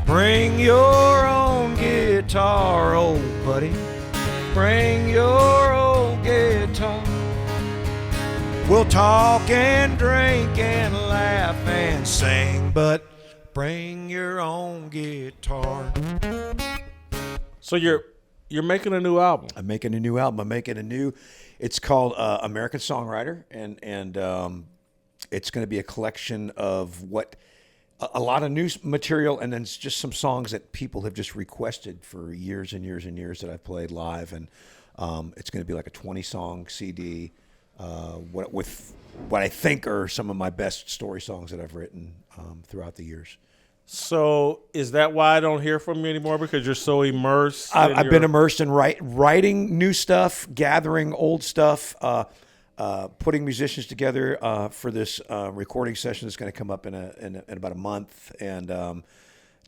Bring your own guitar, old buddy. Bring your old guitar. We'll talk and drink and laugh and sing, but bring your own guitar. So you're making a new album. I'm making a new album. It's called American Songwriter, and it's going to be a collection of a lot of new material, and then it's just some songs that people have just requested for years and years and years that I've played live, and it's going to be like a 20-song CD with what I think are some of my best story songs that I've written throughout the years. So is that why I don't hear from you anymore? Because you're so immersed? I've been immersed in writing new stuff, gathering old stuff, putting musicians together for this recording session that's going to come up in about a month, and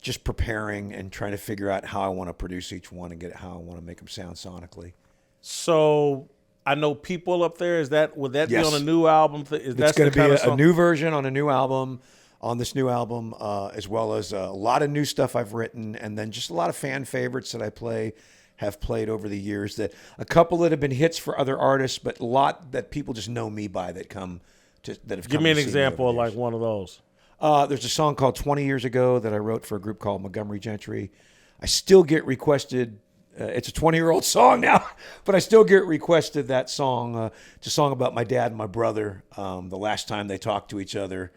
just preparing and trying to figure out how I want to produce each one and how I want to make them sound sonically. So I know People Up There. Would that Yes. be on a new album? It's going to be a new version on a new album. On this new album, as well as a lot of new stuff I've written, and then just a lot of fan favorites that have played over the years. That a couple that have been hits for other artists, but a lot that people just know me by that have. Give me an example of like one of those. There's a song called 20 Years Ago that I wrote for a group called Montgomery Gentry. I still get requested. It's a 20-year-old song now, but I still get requested that song. It's a song about my dad and my brother. The last time they talked to each other.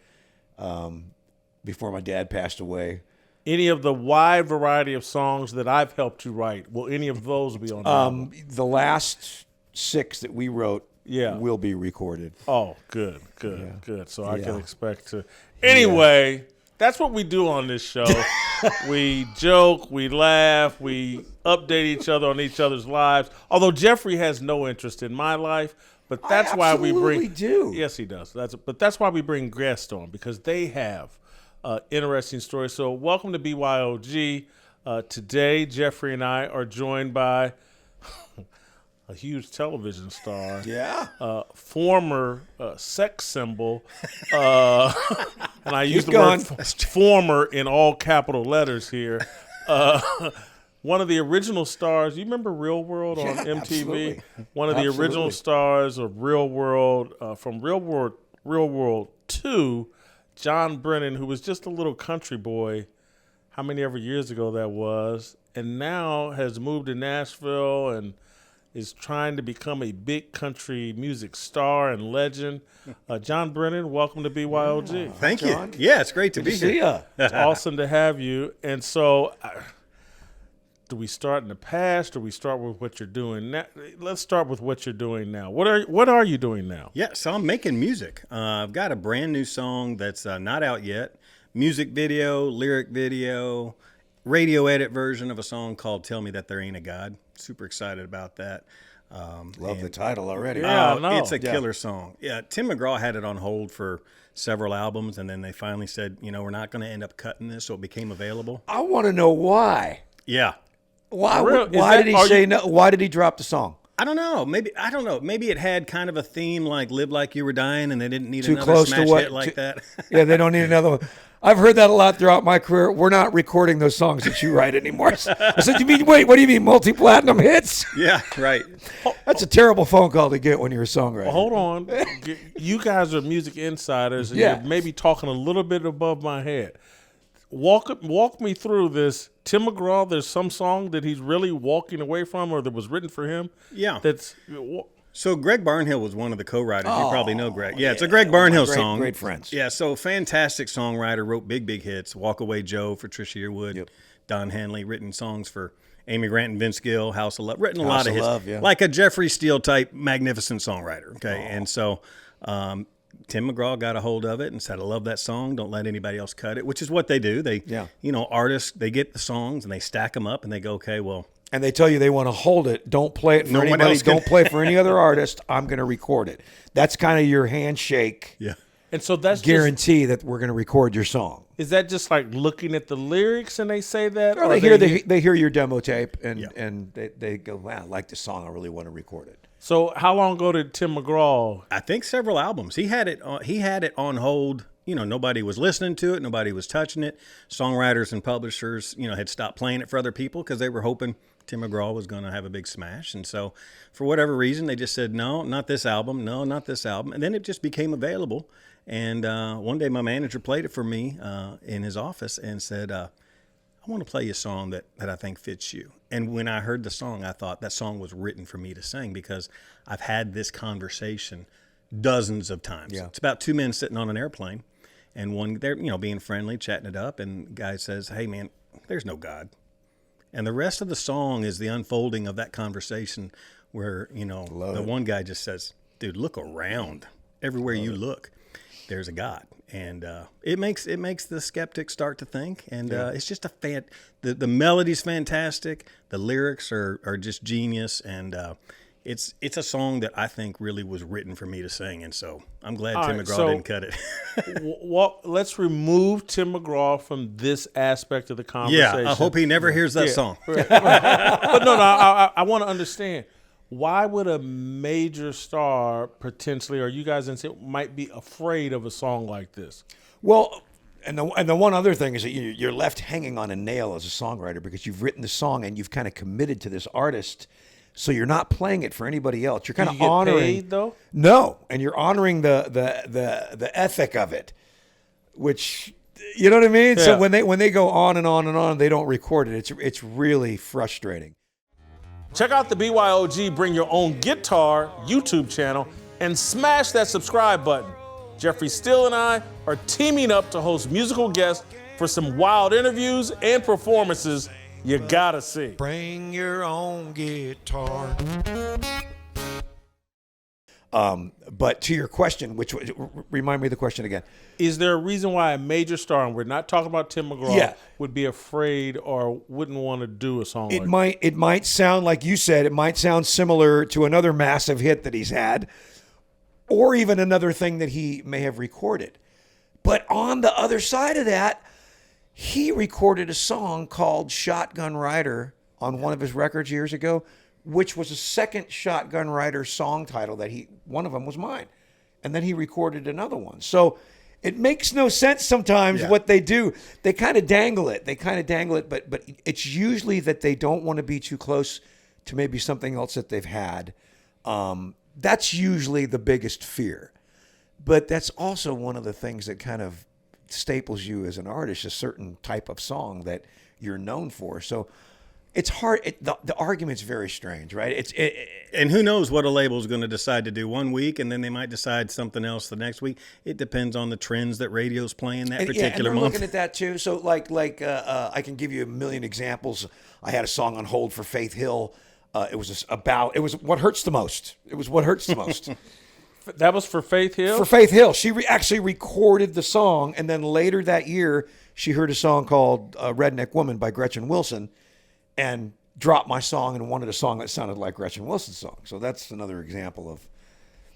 Before my dad passed away. Any of the wide variety of songs that I've helped you write, will any of those be on the album? The last 6 that we wrote will be recorded. Oh, good. So I can expect to. Anyway, that's what we do on this show. We joke, we laugh, we update each other on each other's lives. Although Jeffrey has no interest in my life. But that's why we bring. Do. Yes, he does. But that's why we bring guests on, because they have interesting stories. So welcome to BYOG. Today, Jeffrey and I are joined by a huge television star. Yeah. Former sex symbol. And I use the going. word former in all capital letters here. One of the original stars, you remember Real World on MTV? Absolutely. One of the original stars of Real World, from Real World 2, Jon Brennan, who was just a little country boy, how many ever years ago that was, and now has moved to Nashville and is trying to become a big country music star and legend. Jon Brennan, welcome to BYOG. Thank John. you. Yeah, it's great to be See here. ya. It's awesome to have you. And so... do we start in the past or we start with what you're doing now? Let's start with what you're doing now. What are you doing now? Yeah, so I'm making music. I've got a brand new song that's not out yet. Music video, lyric video, radio edit version of a song called Tell Me That There Ain't a God. Super excited about that. Love the title already. Yeah, I know. It's a killer song. Yeah, Tim McGraw had it on hold for several albums, and then they finally said, we're not going to end up cutting this, so it became available. I want to know why. Yeah. Why Really? did he say no? Why did he drop the song? I don't know. Maybe it had kind of a theme like "Live Like You Were Dying," and they didn't need Too another close to smash what? hit like that. Yeah, they don't need another one. I've heard that a lot throughout my career. We're not recording those songs that you write anymore. I said, wait, what do you mean multi-platinum hits? Yeah, right. That's a terrible phone call to get when you're a songwriter. Hold on. You guys are music insiders, and you're maybe talking a little bit above my head. Walk me through this. Tim McGraw, there's some song that he's really walking away from or that was written for him. Yeah. So Greg Barnhill was one of the co-writers. You probably know Greg. Yeah, it's a Greg Barnhill song. Great friends. Yeah, so fantastic songwriter, wrote big hits. Walk Away Joe for Trisha Yearwood. Don Henley, written songs for Amy Grant and Vince Gill, House of Love. Written a lot of hits. Love, yeah. Like a Jeffrey Steele type magnificent songwriter. Okay, and so Tim McGraw got a hold of it and said, I love that song. Don't let anybody else cut it, which is what they do. Artists, they get the songs and they stack them up and they go, okay, well. And they tell you they want to hold it. Don't play it for anybody. Don't play it for any other artist. I'm going to record it. That's kind of your handshake. Yeah. And so that's guarantee that we're going to record your song. Is that just like looking at the lyrics and they say that? Or they hear your demo tape and they go, wow, I like this song. I really want to record it. So how long ago did Tim McGraw? I think several albums. He had it on hold nobody was listening to it. Nobody was touching it. Songwriters and publishers, had stopped playing it for other people because they were hoping Tim McGraw was going to have a big smash. And so for whatever reason, they just said, no, not this album. No, not this album. And then it just became available. And one day my manager played it for me in his office and said, I want to play you a song that I think fits you. And when I heard the song, I thought that song was written for me to sing because I've had this conversation dozens of times. Yeah. It's about two men sitting on an airplane, and one, they're, being friendly, chatting it up, and the guy says, hey, man, there's no God. And the rest of the song is the unfolding of that conversation where, the one guy just says, dude, look around. Everywhere you look, there's a God. And it makes the skeptic start to think. And it's just the melody's fantastic. The lyrics are just genius. And it's a song that I think really was written for me to sing. And so I'm glad Tim McGraw didn't cut it. Well, let's remove Tim McGraw from this aspect of the conversation. Yeah, I hope he never hears that song. But no, I want to understand. Why would a major star potentially, or you guys might be afraid of a song like this? Well, and the one other thing is that you're left hanging on a nail as a songwriter because you've written the song and you've kind of committed to this artist, so you're not playing it for anybody else. You're kind of honoring. Paid, though? No, and you're honoring the ethic of it, which you know what I mean. Yeah. So when they go on and on and on, they don't record it. It's really frustrating. Check out the BYOG Bring Your Own Guitar YouTube channel and smash that subscribe button. Jeffrey Steele and I are teaming up to host musical guests for some wild interviews and performances you gotta see. Bring your own guitar. But to your question, which remind me of the question again. Is there a reason why a major star, and we're not talking about Tim McGraw, would be afraid or wouldn't want to do a song like that? It might sound, like you said, it might sound similar to another massive hit that he's had, or even another thing that he may have recorded. But on the other side of that, he recorded a song called Shotgun Rider on one of his records years ago, which was a second Shotgun Rider song title one of them was mine. And then he recorded another one. So it makes no sense sometimes what they do. They kind of dangle it. But it's usually that they don't want to be too close to maybe something else that they've had. That's usually the biggest fear. But that's also one of the things that kind of staples you as an artist, a certain type of song that you're known for. So it's hard. The argument's very strange, right? And who knows what a label's going to decide to do one week, and then they might decide something else the next week. It depends on the trends that radio's playing that particular month. And we're looking at that too. So like I can give you a million examples. I had a song on hold for Faith Hill. It was what hurts the most. It was what hurts the most. That was for Faith Hill? For Faith Hill. She actually recorded the song, and then later that year, she heard a song called Redneck Woman by Gretchen Wilson, and dropped my song and wanted a song that sounded like Gretchen Wilson's song. So that's another example of.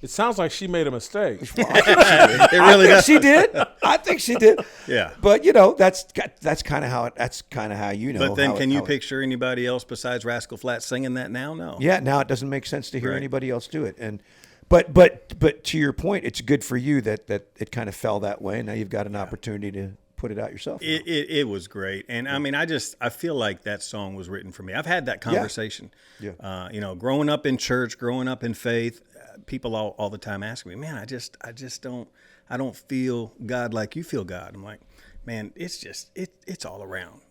It sounds like she made a mistake. Well, it really does. She did. I think she did. Yeah. But that's kind of how But then, can you picture anybody else besides Rascal Flatts singing that now? No. Yeah. Now it doesn't make sense to hear anybody else do it. And but to your point, it's good for you that it kind of fell that way. Now you've got an opportunity to put it out yourself. It was great. And I mean, I feel like that song was written for me. I've had that conversation. Yeah. Growing up in church, growing up in faith, people all the time ask me, man, I just don't feel God like you feel God. I'm like, man, it's all around,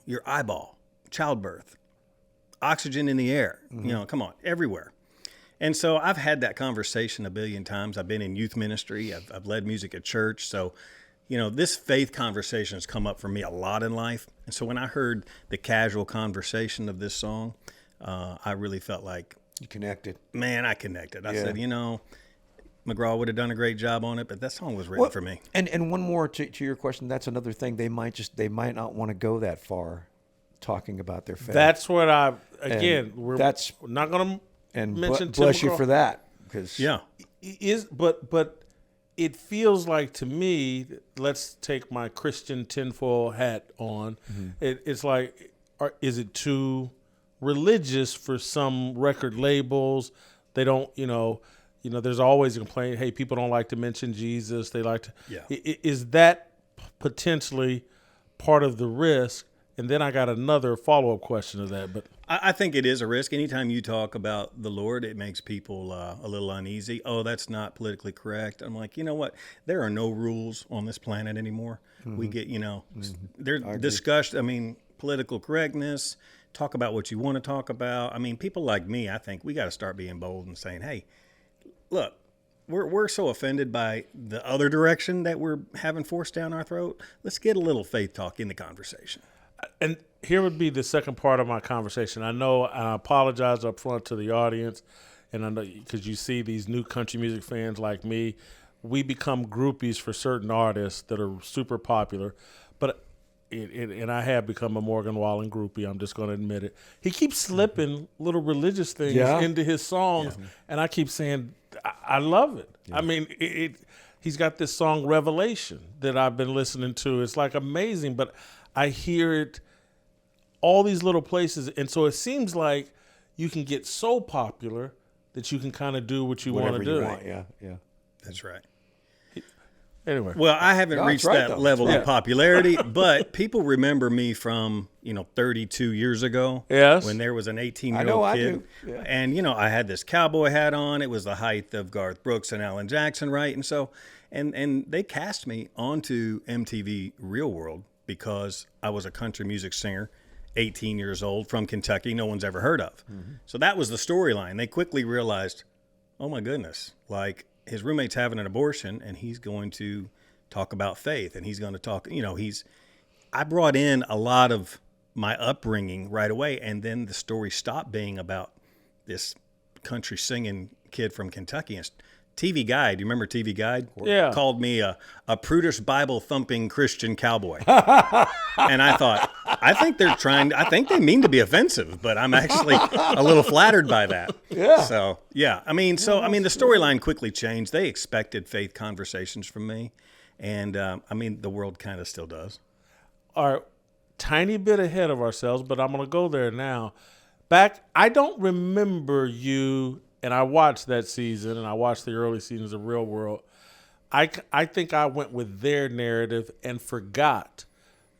your eyeball, childbirth, oxygen in the air, come on, everywhere. And so I've had that conversation a billion times. I've been in youth ministry. I've led music at church. So, this faith conversation has come up for me a lot in life. And so when I heard the casual conversation of this song, I really felt like, you connected. Man, I connected. I said, McGraw would have done a great job on it, but that song was written for me. And one more to your question. That's another thing. They might not want to go that far, talking about their faith. That's what we're not going to mention. Bless you for that, because but it feels like to me. Let's take my Christian tinfoil hat on. Mm-hmm. It's like, is it too religious for some record labels? They don't, there's always a complaint. Hey, people don't like to mention Jesus. They like to. Yeah. Is that potentially part of the risk? And then I got another follow-up question to that. But I think it is a risk. Anytime you talk about the Lord, it makes people a little uneasy. Oh, that's not politically correct. I'm like, you know what? There are no rules on this planet anymore. We get, they're discussed. I mean, political correctness, talk about what you want to talk about. I mean, people like me, I think we got to start being bold and saying, hey, look, we're so offended by the other direction that we're having forced down our throat. Let's get a little faith talk in the conversation. And here would be the second part of my conversation. I know, and I apologize up front to the audience, and I know because you see these new country music fans like me, we become groupies for certain artists that are super popular. But and I have become a Morgan Wallen groupie. I'm just going to admit it. He keeps slipping little religious things into his songs, and I keep saying, I love it. Yeah. I mean, he's got this song Revelation that I've been listening to. It's like amazing, but I hear it all these little places. And so it seems like you can get so popular that you can kind of do what you want to do. Yeah. That's right. Anyway. Well, I haven't reached that level of popularity, but people remember me from, 32 years ago. Yes. When there was an 18-year-old kid. I do. Yeah. And, I had this cowboy hat on. It was the height of Garth Brooks and Alan Jackson, right? And so, and they cast me onto MTV Real World because I was a country music singer, 18 years old, from Kentucky, no one's ever heard of. Mm-hmm. So that was the storyline. They quickly realized, oh my goodness, like his roommate's having an abortion and he's going to talk about faith and he's going to talk, I brought in a lot of my upbringing right away. And then the story stopped being about this country singing kid from Kentucky. And TV Guide, you remember TV Guide? Yeah. Called me a prudish Bible-thumping Christian cowboy. And I thought, I think they mean to be offensive, but I'm actually a little flattered by that. Yeah. So, yeah. I mean, the storyline quickly changed. They expected faith conversations from me. And, the world kind of still does. All right. Tiny bit ahead of ourselves, but I'm going to go there now. I don't remember you. And I watched that season, and I watched the early seasons of Real World. I think I went with their narrative and forgot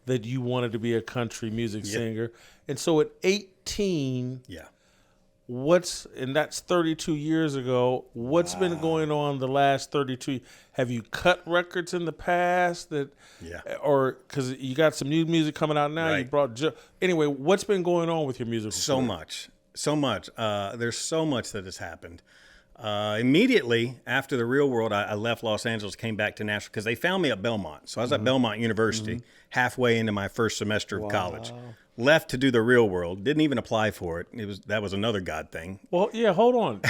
that you wanted to be a country music singer. And so at 18, and that's 32 years ago, what's been going on the last 32? Have you cut records in the past or because you got some new music coming out now? Right. You brought anyway, what's been going on with your music? So much. There's so much that has happened. Immediately after the Real World, I left Los Angeles, came back to Nashville because they found me at Belmont. So I was at Belmont University halfway into my first semester of college. Left to do the Real World. Didn't even apply for it. That was another God thing. Well, yeah, hold on.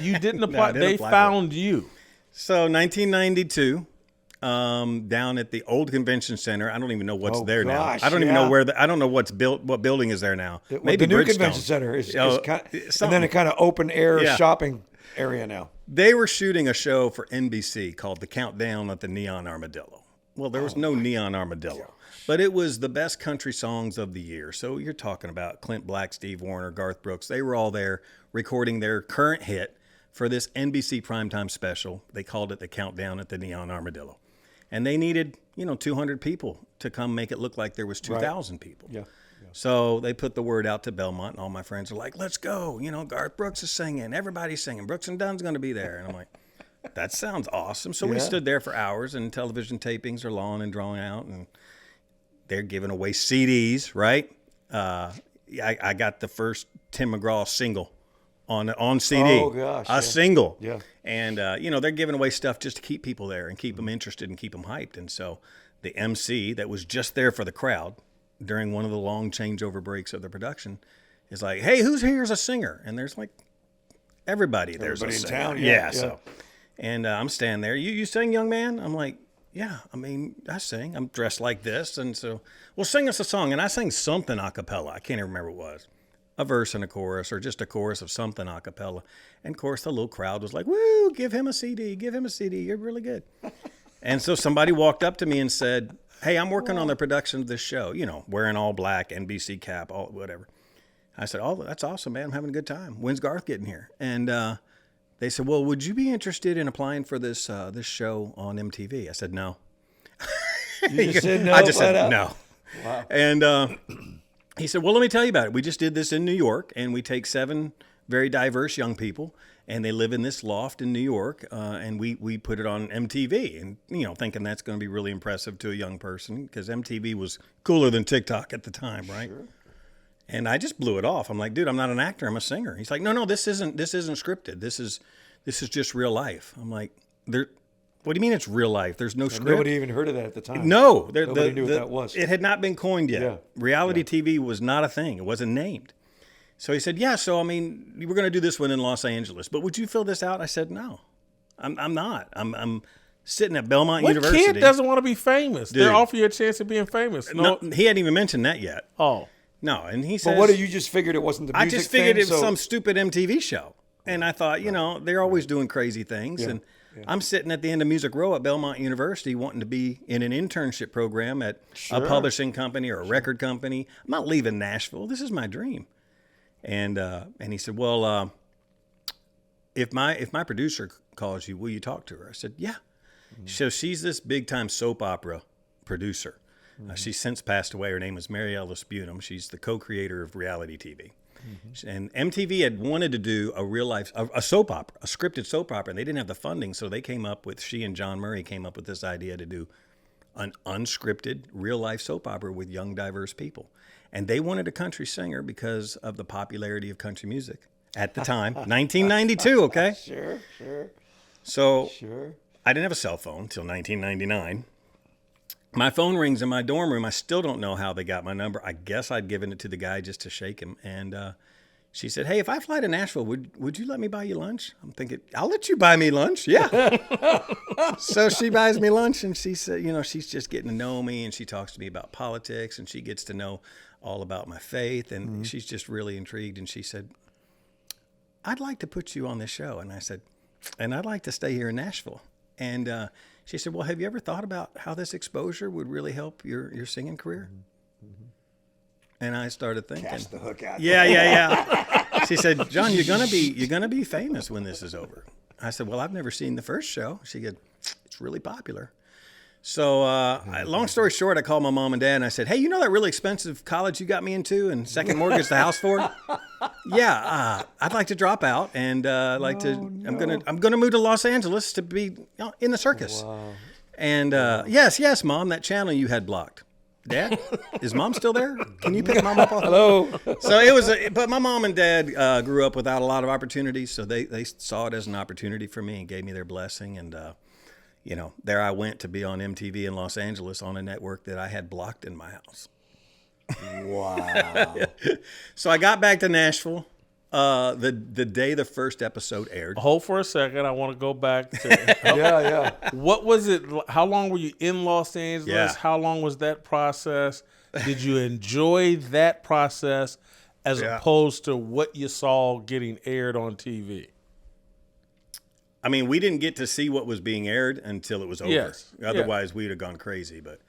You didn't apply. They found you. So 1992. Down at the old convention center. I don't even know what's there now. I don't even know I don't know what's built. What building is there now? Maybe the new convention center is kind of, and then a kind of open air shopping area now. They were shooting a show for NBC called The Countdown at the Neon Armadillo. Well, there was no Neon Armadillo, but it was the best country songs of the year. So you're talking about Clint Black, Steve Wariner, Garth Brooks. They were all there recording their current hit for this NBC primetime special. They called it The Countdown at the Neon Armadillo. And they needed, 200 people to come make it look like there was 2,000 people. Yeah. So they put the word out to Belmont, and all my friends are like, let's go. Garth Brooks is singing. Everybody's singing. Brooks and Dunn's going to be there. And I'm like, that sounds awesome. So we stood there for hours, and television tapings are long and drawn out, and they're giving away CDs, right? I got the first Tim McGraw single on CD. Oh, gosh. A single. Yeah. And, they're giving away stuff just to keep people there and keep them interested and keep them hyped. And so the MC that was just there for the crowd during one of the long changeover breaks of the production is like, hey, who's here as a singer? And there's like everybody there's a singer. Town. Yeah. So, and I'm standing there. You sing, young man? I'm like, yeah, I sing. I'm dressed like this. And so, well, sing us a song. And I sang something a cappella. I can't even remember what it was. A verse and a chorus, or just a chorus of something a cappella. And of course, the little crowd was like, woo, give him a CD, you're really good. And so somebody walked up to me and said, hey, I'm working on the production of this show, wearing all black, NBC cap, all whatever. I said, oh, that's awesome, man, I'm having a good time. When's Garth getting here? And they said, well, would you be interested in applying for this show on MTV? I said, no. You just said no. I just said no. Wow. And he said, well, let me tell you about it. We just did this in New York, and we take 7 very diverse young people, and they live in this loft in New York, and we put it on MTV, and, thinking that's going to be really impressive to a young person, because MTV was cooler than TikTok at the time, right? Sure. And I just blew it off. I'm like, dude, I'm not an actor. I'm a singer. He's like, no, this isn't scripted. This is just real life. I'm like, what do you mean it's real life? There's no script. Nobody even heard of that at the time. No. Nobody knew what that was. It had not been coined yet. Yeah. Reality TV was not a thing. It wasn't named. So he said, yeah, so, I mean, we're going to do this one in Los Angeles. But would you fill this out? I said, no, I'm not. I'm sitting at Belmont University. What kid doesn't want to be famous? Dude. They're offering you a chance of being famous. No, he hadn't even mentioned that yet. Oh. No, and he said, But what did you just figured it wasn't the music I just figured thing, it was some stupid MTV show. And I thought, they're always doing crazy things. Yeah. And I'm sitting at the end of Music Row at Belmont University wanting to be in an internship program at a publishing company or a record company. I'm not leaving Nashville. This is my dream. And he said, well, if my producer calls you, will you talk to her? I said, yeah. Mm-hmm. So she's this big time soap opera producer. Mm-hmm. She's since passed away. Her name is Mary Ellis Bunham. She's the co-creator of reality TV. Mm-hmm. And MTV had wanted to do a real life, a soap opera, a scripted soap opera, and they didn't have the funding. So they came up with, she and John Murray came up with this idea to do an unscripted real life soap opera with young, diverse people. And they wanted a country singer because of the popularity of country music at the time, 1992. Okay. Sure. So I didn't have a cell phone until 1999. My phone rings in my dorm room. I still don't know how they got my number. I guess I'd given it to the guy just to shake him. And she said, hey, if I fly to Nashville, would you let me buy you lunch? I'm thinking, I'll let you buy me lunch. Yeah. So she buys me lunch, and she said, she's just getting to know me, and she talks to me about politics, and she gets to know all about my faith. And she's just really intrigued. And she said, I'd like to put you on this show. And I said, and I'd like to stay here in Nashville. And she said, well, have you ever thought about how this exposure would really help your singing career? Mm-hmm. And I started thinking, cast the hook out. Yeah. She said, John, you're gonna be famous when this is over. I said, well, I've never seen the first show. She said, it's really popular. So long story short, I called my mom and dad and I said, hey, that really expensive college you got me into and second mortgage the house for? Yeah, I'd like to drop out and I'm gonna move to Los Angeles to be in the circus. Wow. And yes, Mom, that channel you had blocked. Dad, is Mom still there? Can you pick Mom up off? Hello. So but my mom and dad grew up without a lot of opportunities, so they saw it as an opportunity for me and gave me their blessing. And there I went to be on MTV in Los Angeles on a network that I had blocked in my house. Wow. So I got back to Nashville the day the first episode aired. Hold for a second. I want to go back to Yeah. What was it? How long were you in Los Angeles? Yeah. How long was that process? Did you enjoy that process as opposed to what you saw getting aired on TV? I mean, we didn't get to see what was being aired until it was over. Yes. Otherwise, we'd have gone crazy. But,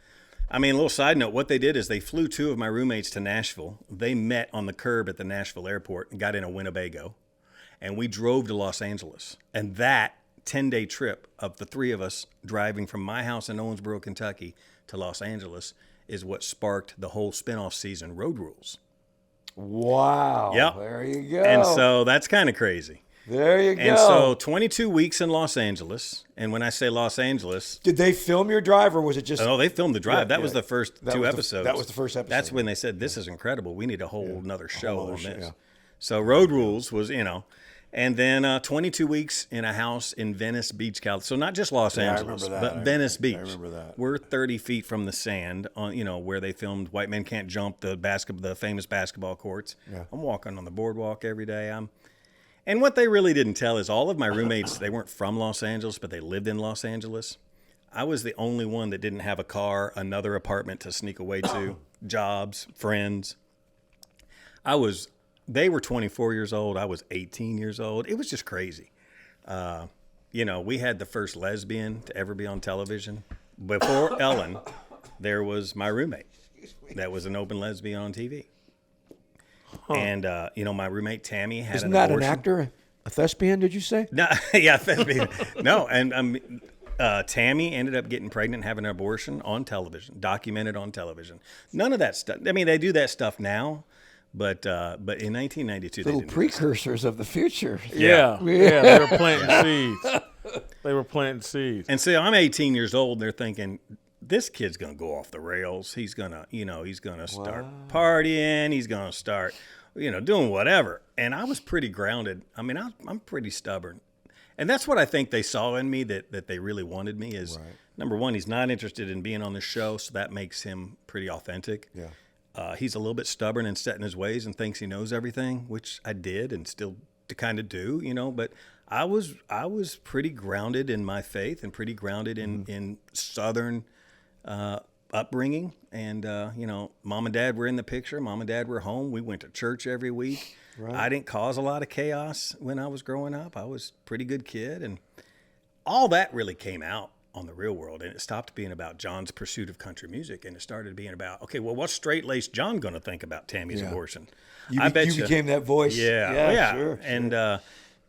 I mean, a little side note, what they did is they flew 2 of my roommates to Nashville. They met on the curb at the Nashville airport and got in a Winnebago. And we drove to Los Angeles. And that 10-day trip of the 3 of us driving from my house in Owensboro, Kentucky to Los Angeles is what sparked the whole spinoff season, Road Rules. Wow. Yep. There you go. And so that's kind of crazy. There you go. And so 22 weeks in Los Angeles. And when I say Los Angeles. Did they film your drive or was it just? Oh, they filmed the drive. That was the first 2 episodes. That was the first episode. That's when they said, this is incredible. We need a whole nother show on this. Yeah. So Road Rules was, and then 22 weeks in a house in Venice Beach, California. So not just Los Angeles, but Venice Beach. I remember that. We're 30 feet from the sand on, where they filmed White Men Can't Jump, the famous basketball courts. Yeah. I'm walking on the boardwalk every day. And what they really didn't tell is all of my roommates, they weren't from Los Angeles, but they lived in Los Angeles. I was the only one that didn't have a car, another apartment to sneak away to, jobs, friends. They were 24 years old. I was 18 years old. It was just crazy. We had the first lesbian to ever be on television. Before Ellen, there was my roommate that was an open lesbian on TV. Huh. And, my roommate Tammy had Isn't an that abortion. an actor? A thespian, did you say? No, yeah, thespian. No, and Tammy ended up getting pregnant and having an abortion on television, documented on television. None of that stuff. I mean, they do that stuff now, but in 1992, Little they didn't precursors of the future. Yeah. They were planting seeds. They were planting seeds. And so I'm 18 years old. And they're thinking, this kid's gonna go off the rails. He's gonna start partying. He's gonna start, doing whatever. And I was pretty grounded. I mean, I'm pretty stubborn. And that's what I think they saw in me that they really wanted me is, number one, he's not interested in being on the show, so that makes him pretty authentic. Yeah. He's a little bit stubborn and set in his ways and thinks he knows everything, which I did and still kind of do, but I was pretty grounded in my faith and pretty grounded in Southern upbringing. And, mom and dad were in the picture. Mom and dad were home. We went to church every week. Right. I didn't cause a lot of chaos when I was growing up. I was a pretty good kid. And all that really came out on the Real World. And it stopped being about Jon's pursuit of country music. And it started being about, okay, well, what's straight-laced Jon going to think about Tammy's abortion? I bet you became that voice. Yeah. Sure.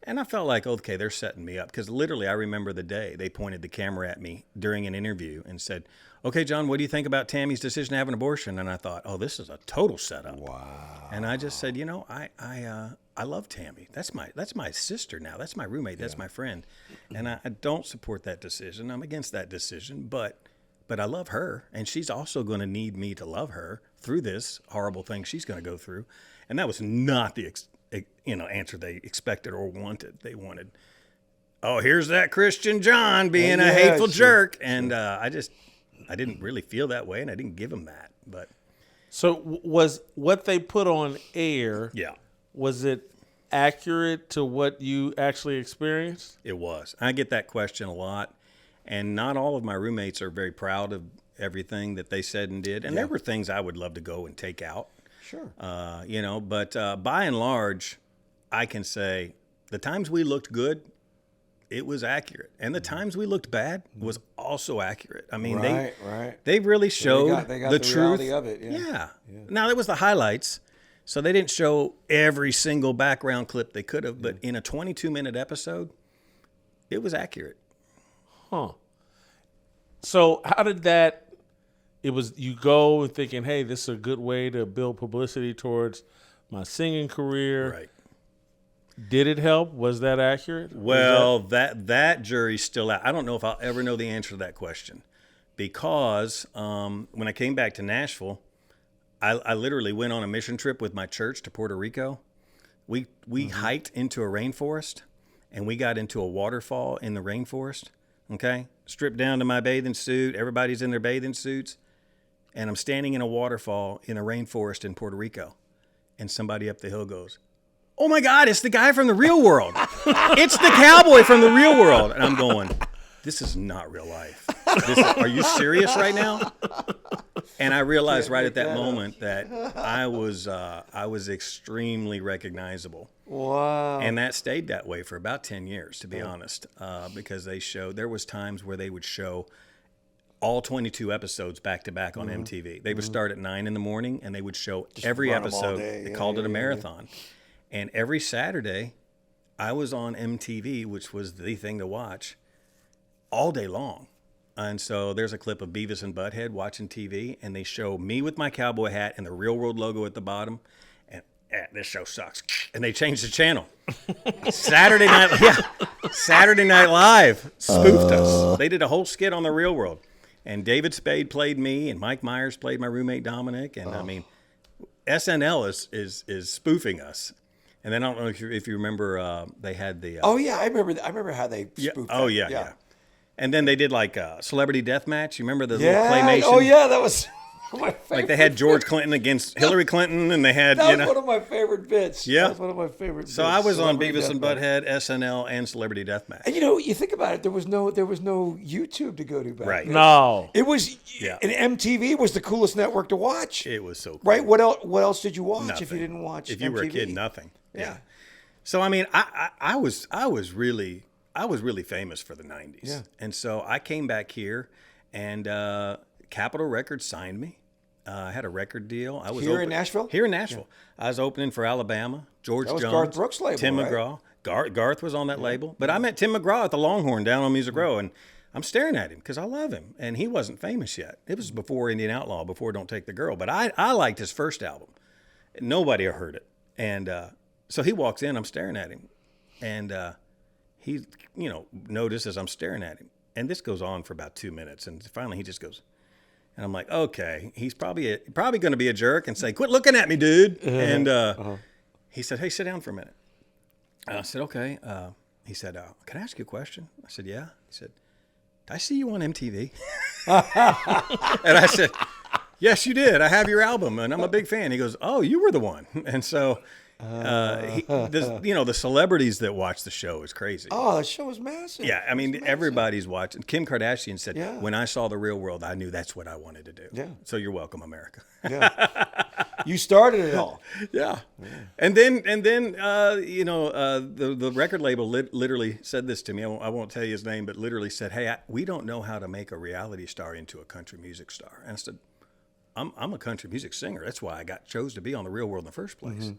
And I felt like, okay, they're setting me up. Because literally, I remember the day they pointed the camera at me during an interview and said, okay, Jon, what do you think about Tammy's decision to have an abortion? And I thought, oh, this is a total setup. Wow. And I just said, I love Tammy. That's my sister now. That's my roommate. That's my friend. And I don't support that decision. I'm against that decision. But I love her. And she's also going to need me to love her through this horrible thing she's going to go through. And that was not the answer they expected or wanted. They wanted, oh, here's that Christian Jon being a hateful jerk. And I didn't really feel that way, and I didn't give him that. But so was what they put on air? Yeah, was it accurate to what you actually experienced? It was. I get that question a lot, and not all of my roommates are very proud of everything that they said and did. And there were things I would love to go and take out. Sure. But by and large, I can say the times we looked good, it was accurate. And the times we looked bad was also accurate. I mean, they really showed they got the truth truth of it. Yeah. Now, that was the highlights. So they didn't show every single background clip they could have, but in a 22-minute episode, it was accurate. Huh. So how did that, it was you go thinking, hey, this is a good way to build publicity towards my singing career. Right. Did it help? Was that accurate? Well, that jury's still out. I don't know if I'll ever know the answer to that question because when I came back to Nashville, I literally went on a mission trip with my church to Puerto Rico. We hiked into a rainforest, and we got into a waterfall in the rainforest, okay? Stripped down to my bathing suit. Everybody's in their bathing suits. And I'm standing in a waterfall in a rainforest in Puerto Rico. And somebody up the hill goes, oh my God, it's the guy from the Real World. It's the cowboy from the Real World. And I'm going, this is not real life. Are you serious right now? And I realized right at that moment that I was extremely recognizable. Wow. And that stayed that way for about 10 years, to be honest, because there was times where they would show all 22 episodes back to back on MTV. They would start at 9 a.m. and they would show every episode. They called it a marathon. And every Saturday, I was on MTV, which was the thing to watch, all day long. And so there's a clip of Beavis and Butthead watching TV, and they show me with my cowboy hat and the Real World logo at the bottom. And this show sucks. And they changed the channel. Saturday Night Live spoofed us. They did a whole skit on the Real World. And David Spade played me, and Mike Myers played my roommate Dominic. And I mean, SNL is spoofing us. And then I don't know if you remember, they had the. I remember how they spoofed. Oh yeah. And then they did like Celebrity Deathmatch. You remember the little claymation? Oh yeah, that was my favorite. Like they had George Clinton against Hillary Clinton, and they had that was one of my favorite bits. Yeah, that was one of my favorite bits. So I was on Beavis and Butthead, SNL, and Celebrity Deathmatch. And you think about it, there was no YouTube to go to back then. No, it was. And MTV was the coolest network to watch. It was so cool. Right. What else did you watch Nothing. if you didn't watch? If you MTV? were a kid, nothing. Yeah. So I mean, I was really famous for the 90s. Yeah. And so I came back here, and Capitol Records signed me. I had a record deal. I was in Nashville? Here in Nashville. Yeah. I was opening for Alabama, George Jones, Garth Brooks' label, Tim right? McGraw, Garth was on that label. But I met Tim McGraw at the Longhorn down on Music Row, and I'm staring at him because I love him. And he wasn't famous yet. It was before Indian Outlaw, before Don't Take the Girl. But I liked his first album. Nobody had heard it. And so he walks in, I'm staring at him. And he, notices I'm staring at him. And this goes on for about 2 minutes. And finally he just goes, and I'm like, okay, he's probably going to be a jerk and say, quit looking at me, dude. And he said, hey, sit down for a minute. I said, okay. He said, can I ask you a question? I said, yeah. He said, did I see you on MTV? And I said, yes, you did. I have your album, and I'm a big fan. He goes, oh, you were the one. And so, the celebrities that watch the show is crazy. Oh, the show was massive. Yeah, I mean, everybody's watching. Kim Kardashian said, when I saw The Real World, I knew that's what I wanted to do. Yeah. So you're welcome, America. Yeah. You started it all. Yeah. And then the record label literally said this to me. I won't tell you his name, but literally said, hey, we don't know how to make a reality star into a country music star. And I said, I'm a country music singer. That's why I chose to be on The Real World in the first place.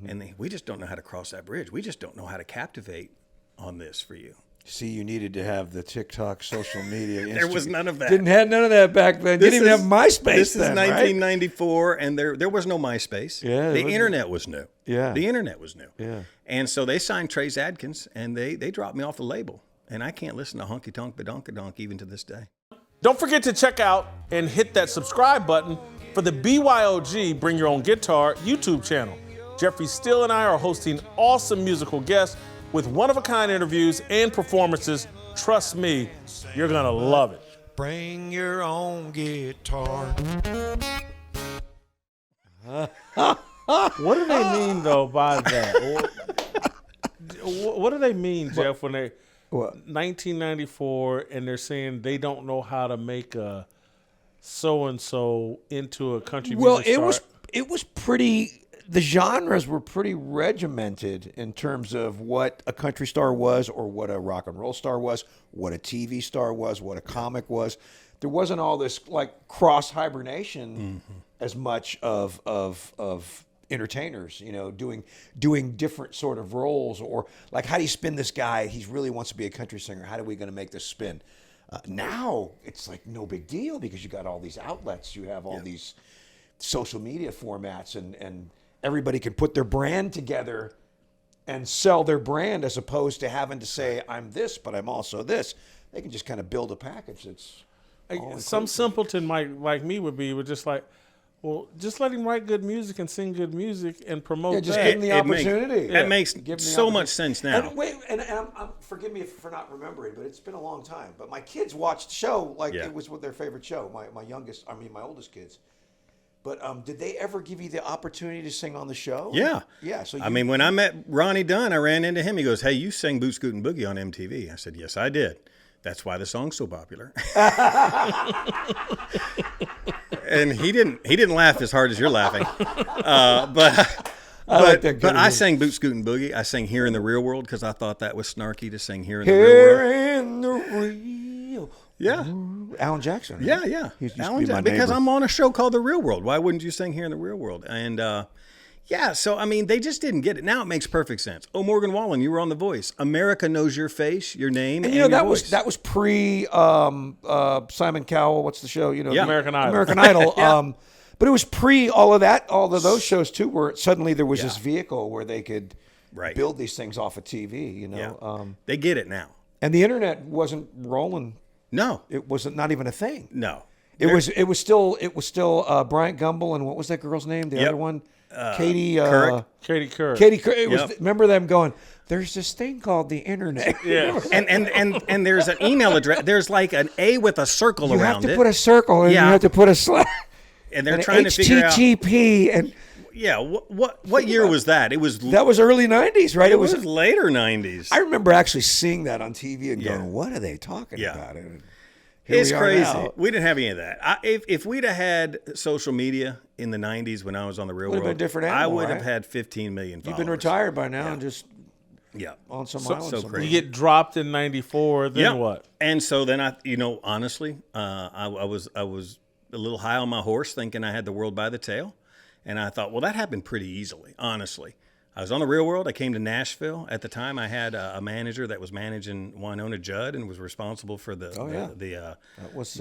And we just don't know how to cross that bridge. We just don't know how to captivate on this for you. See, you needed to have the TikTok, social media. There was none of that. Didn't have none of that back then. Didn't even have MySpace. This then, is 1994, right? And there was no MySpace. Yeah, the internet was new. Yeah, the internet was new. Yeah, and so they signed Trace Adkins, and they dropped me off the label, and I can't listen to Honky Tonk Badonkadonk even to this day. Don't forget to check out and hit that subscribe button for the BYOG Bring Your Own Guitar YouTube channel. Jeffrey Steele and I are hosting awesome musical guests with one-of-a-kind interviews and performances. Trust me, you're going to love it. Bring your own guitar. What do they mean, though, by that? What do they mean, Jeff, when they... What? 1994, and they're saying they don't know how to make a so-and-so into a country music star? Well, it was pretty... The genres were pretty regimented in terms of what a country star was or what a rock and roll star was, what a TV star was, what a comic was. There wasn't all this like cross hibernation as much of entertainers, doing different sort of roles, or like, how do you spin this guy? He really wants to be a country singer. How are we going to make this spin? Now it's like no big deal because you got all these outlets. You have all these social media formats, and everybody can put their brand together and sell their brand, as opposed to having to say, I'm this, but I'm also this. They can just kind of build a package that's some simpleton like me would just like, well, just let him write good music and sing good music and promote that. Just give him the opportunity. That makes so much sense now. And forgive me for not remembering, but it's been a long time. But my kids watched the show like it was their favorite show. My oldest kids. But did they ever give you the opportunity to sing on the show? Yeah. Yeah. So when I met Ronnie Dunn, I ran into him. He goes, hey, you sang Boot Scootin' Boogie on MTV. I said, yes, I did. That's why the song's so popular. And he didn't laugh as hard as you're laughing. But I sang Boot Scootin' Boogie. I sang Here in the Real World because I thought that was snarky to sing Here in the Real World. Here in the real. Yeah. Alan Jackson. Right? Yeah. Alan Jackson. Because I'm on a show called The Real World. Why wouldn't you sing Here in the Real World? And so they just didn't get it. Now it makes perfect sense. Oh, Morgan Wallen, you were on The Voice. America knows your face, your name, and your voice. that was pre Simon Cowell. What's the show? American Idol. American Idol. But it was pre all of that, all of those shows too, where suddenly there was this vehicle where they could build these things off of TV. They get it now. And the internet wasn't rolling. No, it wasn't, not even a thing. No, it was still Bryant Gumbel, and what was that girl's name? The other one, Katie Couric. Katie Couric. It was. Remember them going, there's this thing called the internet. Yeah. and there's an email address. There's like an A with a circle around it. You have to put a circle, and you have to put a slash. And they're trying to figure out HTTP and. Yeah, what year was that? That was early 90s, right? It was later 90s. I remember actually seeing that on TV and going, what are they talking about? It's crazy. Now. We didn't have any of that. If we'd have had social media in the 90s when I was on The Real World, been a different animal, I would have had 15 million followers. You've been retired by now and just on some island. So crazy. You get dropped in 94, then what? And so then honestly, I was a little high on my horse thinking I had the world by the tail. And I thought, well, that happened pretty easily, honestly. I was on the Real World. I came to Nashville. At the time, I had a manager that was managing Winona Judd and was responsible for the that was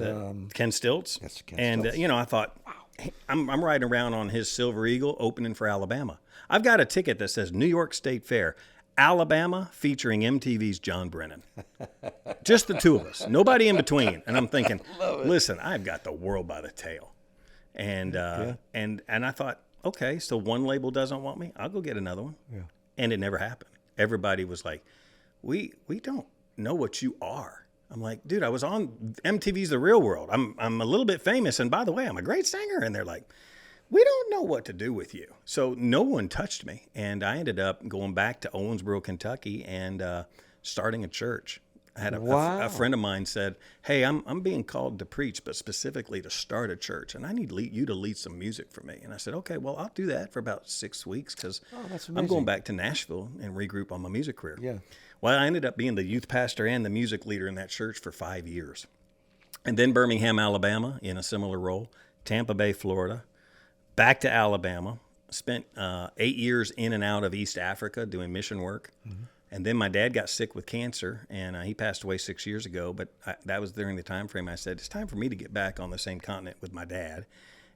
Ken Stilts. Yes, Ken and Stilts. I thought, hey, I'm riding around on his Silver Eagle opening for Alabama. I've got a ticket that says New York State Fair, Alabama, featuring MTV's Jon Brennan. Just the two of us, nobody in between. And I'm thinking, listen, I've got the world by the tail. And and I thought, okay, so one label doesn't want me, I'll go get another one. Yeah. And it never happened. Everybody was like, we don't know what you are. I'm like, dude, I was on MTV's The Real World. I'm a little bit famous, and by the way, I'm a great singer. And they're like, we don't know what to do with you. So no one touched me. And I ended up going back to Owensboro, Kentucky, and starting a church. I had a friend of mine said, hey, I'm being called to preach, but specifically to start a church, and I need you to lead some music for me. And I said, okay, well, I'll do that for about 6 weeks because I'm going back to Nashville and regroup on my music career. Yeah. Well, I ended up being the youth pastor and the music leader in that church for 5 years. And then Birmingham, Alabama, in a similar role, Tampa Bay, Florida, back to Alabama, spent 8 years in and out of East Africa doing mission work. Mm-hmm. And then my dad got sick with cancer, and he passed away 6 years ago. But that was during the time frame I said, it's time for me to get back on the same continent with my dad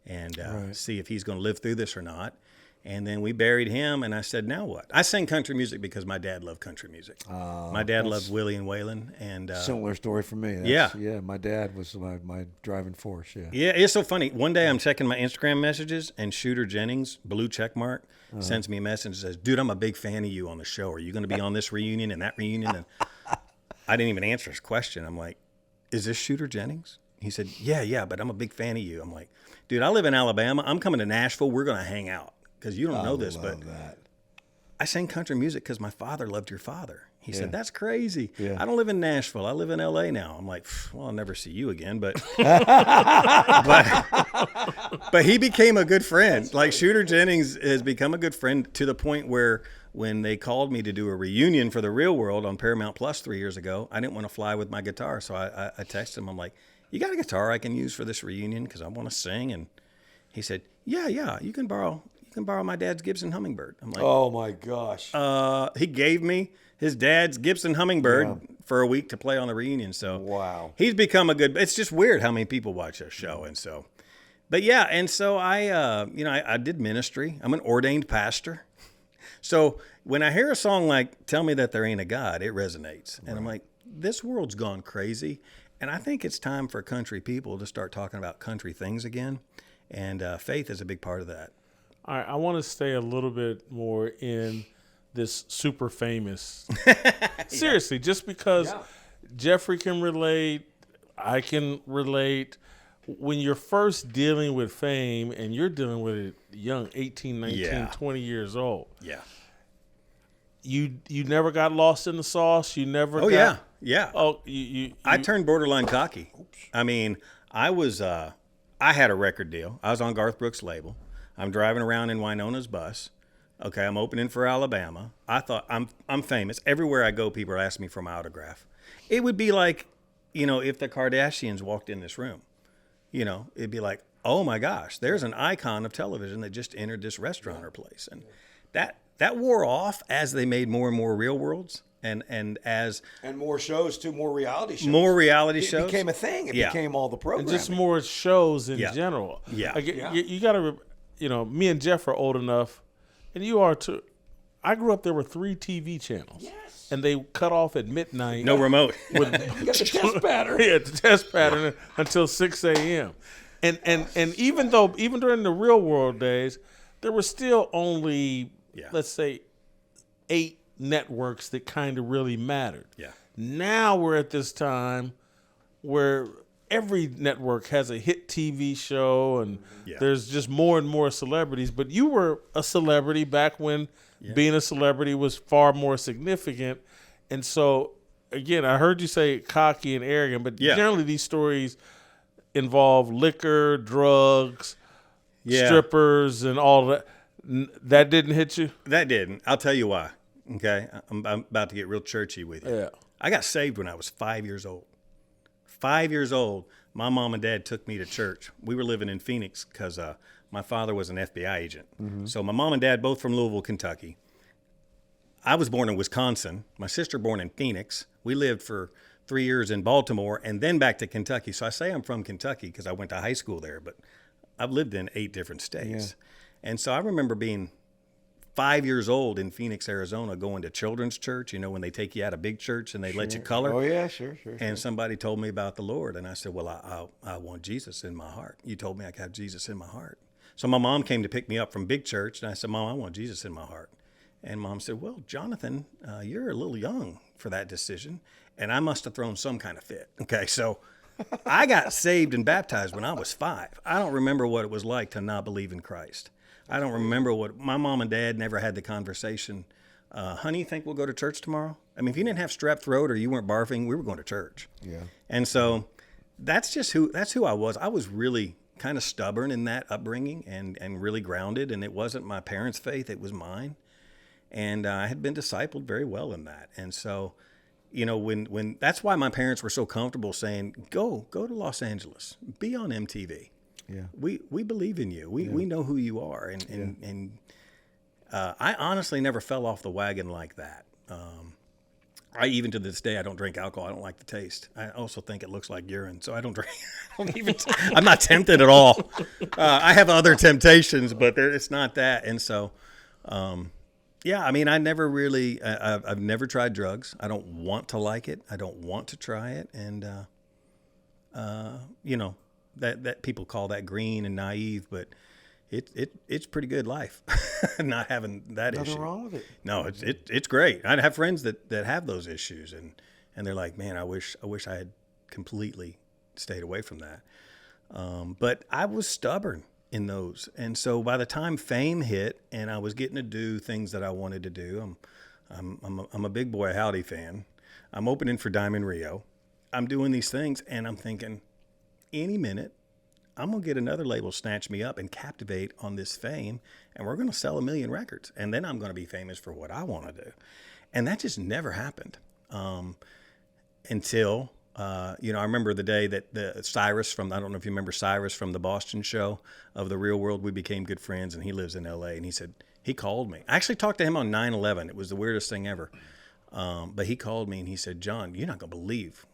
and see if he's going to live through this or not. And then we buried him, and I said, now what? I sang country music because my dad loved country music. My dad loved Willie and Waylon. And similar story for me. Yeah, my dad was my driving force. Yeah, it's so funny. One day I'm checking my Instagram messages, and Shooter Jennings, blue check mark, sends me a message and says, dude, I'm a big fan of you on the show. Are you going to be on this reunion and that reunion? And I didn't even answer his question. I'm like, is this Shooter Jennings? He said, yeah, but I'm a big fan of you. I'm like, dude, I live in Alabama. I'm coming to Nashville. We're going to hang out. Because you don't know this, but I sang country music because my father loved your father. He said, that's crazy. Yeah. I don't live in Nashville. I live in L.A. now. I'm like, well, I'll never see you again. But but he became a good friend. Like Shooter Jennings has become a good friend to the point where when they called me to do a reunion for The Real World on Paramount Plus 3 years ago, I didn't want to fly with my guitar. So I texted him. I'm like, you got a guitar I can use for this reunion because I want to sing? And he said, yeah, you can borrow my dad's Gibson Hummingbird. I'm like, oh my gosh. He gave me his dad's Gibson Hummingbird for a week to play on the reunion. So wow, he's become it's just weird how many people watch our show. And so, but yeah. And so I did ministry. I'm an ordained pastor. So when I hear a song like Tell Me That There Ain't a God, it resonates. And I'm like, this world's gone crazy. And I think it's time for country people to start talking about country things again. And faith is a big part of that. All right, I want to stay a little bit more in this super famous. Seriously, just because Jeffrey can relate, I can relate. When you're first dealing with fame and you're dealing with it young, 18, 19, 20 years old. Yeah. You never got lost in the sauce. You never yeah. Oh, I turned borderline cocky. Oops. I mean, I had a record deal. I was on Garth Brooks' label. I'm driving around in Winona's bus. Okay, I'm opening for Alabama. I thought I'm famous. Everywhere I go, people ask me for my autograph. It would be like, if the Kardashians walked in this room, it'd be like, oh my gosh, there's an icon of television that just entered this restaurant or place. And that wore off as they made more and more Real Worlds. And more shows too, more reality shows. It became a thing. It became all the programming. And just more shows in general. Yeah. You got to, me and Jeff are old enough, and you are too. I grew up, there were 3 TV channels. Yes. And they cut off at midnight. No remote. You got the test pattern. Yeah, the test pattern until 6 a.m. And even during the Real World days, there were still only, let's say, 8 networks that kind of really mattered. Yeah. Now we're at this time where every network has a hit TV show and there's just more and more celebrities. But you were a celebrity back when being a celebrity was far more significant. And so, again, I heard you say cocky and arrogant, but generally these stories involve liquor, drugs, strippers, and all that. That didn't hit you? That didn't. I'll tell you why. Okay? I'm about to get real churchy with you. Yeah. I got saved when I was 5 years old. 5 years old, my mom and dad took me to church. We were living in Phoenix because my father was an FBI agent. Mm-hmm. So my mom and dad, both from Louisville, Kentucky. I was born in Wisconsin. My sister born in Phoenix. We lived for 3 years in Baltimore and then back to Kentucky. So I say I'm from Kentucky because I went to high school there, but I've lived in 8 different states. Yeah. And so I remember being 5 years old in Phoenix, Arizona, going to children's church, when they take you out of big church and they let you color. Oh, yeah, sure. And somebody told me about the Lord. And I said, well, I want Jesus in my heart. You told me I could have Jesus in my heart. So my mom came to pick me up from big church. And I said, Mom, I want Jesus in my heart. And Mom said, well, Jonathan, you're a little young for that decision. And I must have thrown some kind of fit. Okay, so I got saved and baptized when I was 5. I don't remember what it was like to not believe in Christ. I don't remember what my mom and dad never had the conversation. Honey, you think we'll go to church tomorrow? I mean, if you didn't have strep throat or you weren't barfing, we were going to church. Yeah. And so that's who I was. I was really kind of stubborn in that upbringing and really grounded. And it wasn't my parents' faith, it was mine. And I had been discipled very well in that. And so, when that's why my parents were so comfortable saying, go to Los Angeles, be on MTV. Yeah. We believe in you. We know who you are. And I honestly never fell off the wagon like that. I even to this day, I don't drink alcohol. I don't like the taste. I also think it looks like urine, so I don't drink. I'm not tempted at all. I have other temptations, but it's not that. And so, yeah, I mean, I never really, I've never tried drugs. I don't want to like it. I don't want to try it. And, that people call that green and naive, but it's pretty good life not having that issue. Nothing wrong with it. No, it's great. I have friends that have those issues and they're like, man, I wish I had completely stayed away from that. But I was stubborn in those. And so by the time fame hit and I was getting to do things that I wanted to do, I'm a Big Boy Howdy fan. I'm opening for Diamond Rio. I'm doing these things and I'm thinking, any minute, I'm going to get another label snatch me up and captivate on this fame, and we're going to sell 1 million records, and then I'm going to be famous for what I want to do. And that just never happened until, I remember the day that I don't know if you remember Cyrus from the Boston show of The Real World. We became good friends, and he lives in L.A., and he called me. I actually talked to him on 9/11. It was the weirdest thing ever. But he called me, and he said, John, you're not going to believe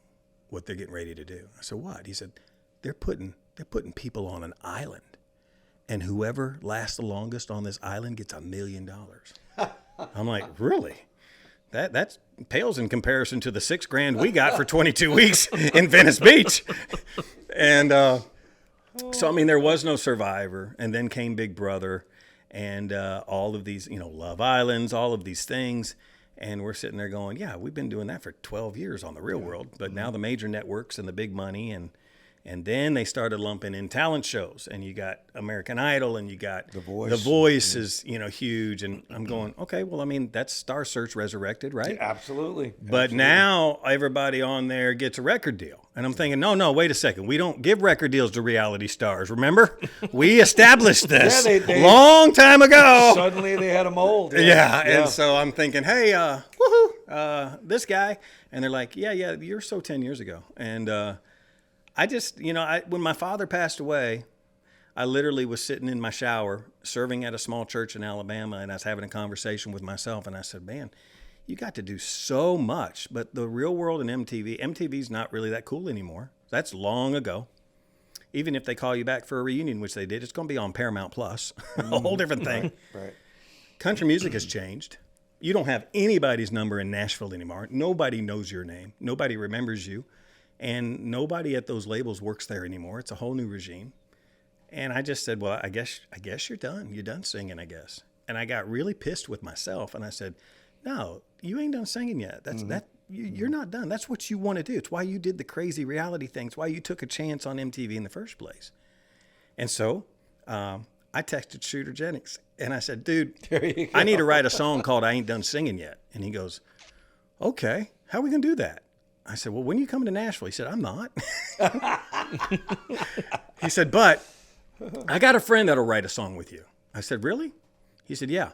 what they're getting ready to do. I said, what? He said, they're putting people on an island, and whoever lasts the longest on this island gets $1 million. I'm like, really? That pales in comparison to the $6,000 we got for 22 weeks in Venice Beach. And so, I mean, there was no Survivor, and then came Big Brother, and all of these, Love Islands, all of these things. And we're sitting there going, yeah, we've been doing that for 12 years on The Real World. But now the major networks and the big money, and then they started lumping in talent shows. And you got American Idol, and you got The Voice. The Voice is, huge. And I'm going, okay, well, I mean, that's Star Search resurrected, right? Yeah, absolutely. But now everybody on there gets a record deal. And I'm thinking, no, wait a second. We don't give record deals to reality stars, remember? We established this long time ago. Suddenly they had a mold. Yeah. And so I'm thinking, hey, this guy. And they're like, yeah, you're so 10 years ago. And I just, when my father passed away, I literally was sitting in my shower serving at a small church in Alabama, and I was having a conversation with myself, and I said, man, you got to do so much, but The Real World and MTV's not really that cool anymore. That's long ago. Even if they call you back for a reunion, which they did, it's going to be on Paramount Plus, a whole different thing. Right. Country music has changed. You don't have anybody's number in Nashville anymore. Nobody knows your name. Nobody remembers you. And nobody at those labels works there anymore. It's a whole new regime. And I just said, well, I guess you're done. You're done singing, I guess. And I got really pissed with myself. And I said, no, you ain't done singing yet. You're not done. That's what you want to do. It's why you did the crazy reality things. Why you took a chance on MTV in the first place. And so I texted Shooter Jennings. And I said, dude, I need to write a song called I Ain't Done Singing Yet. And he goes, okay, how are we going to do that? I said, well, when are you coming to Nashville? He said, I'm not. He said, but I got a friend that'll write a song with you. I said, really? He said, yeah.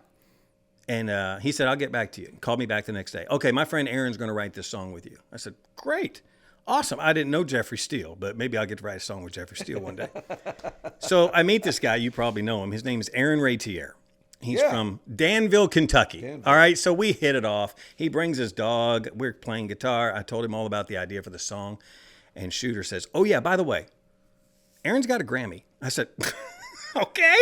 And he said, I'll get back to you. Called me back the next day. Okay, my friend Aaron's going to write this song with you. I said, great. Awesome. I didn't know Jeffrey Steele, but maybe I'll get to write a song with Jeffrey Steele one day. So I meet this guy. You probably know him. His name is Aaron Ratier. He's Yeah. from Danville, Kentucky. All right, so we hit it off. He brings his dog. We're playing guitar. I told him all about the idea for the song. And Shooter says, oh, yeah, by the way, Aaron's got a Grammy. I said, okay,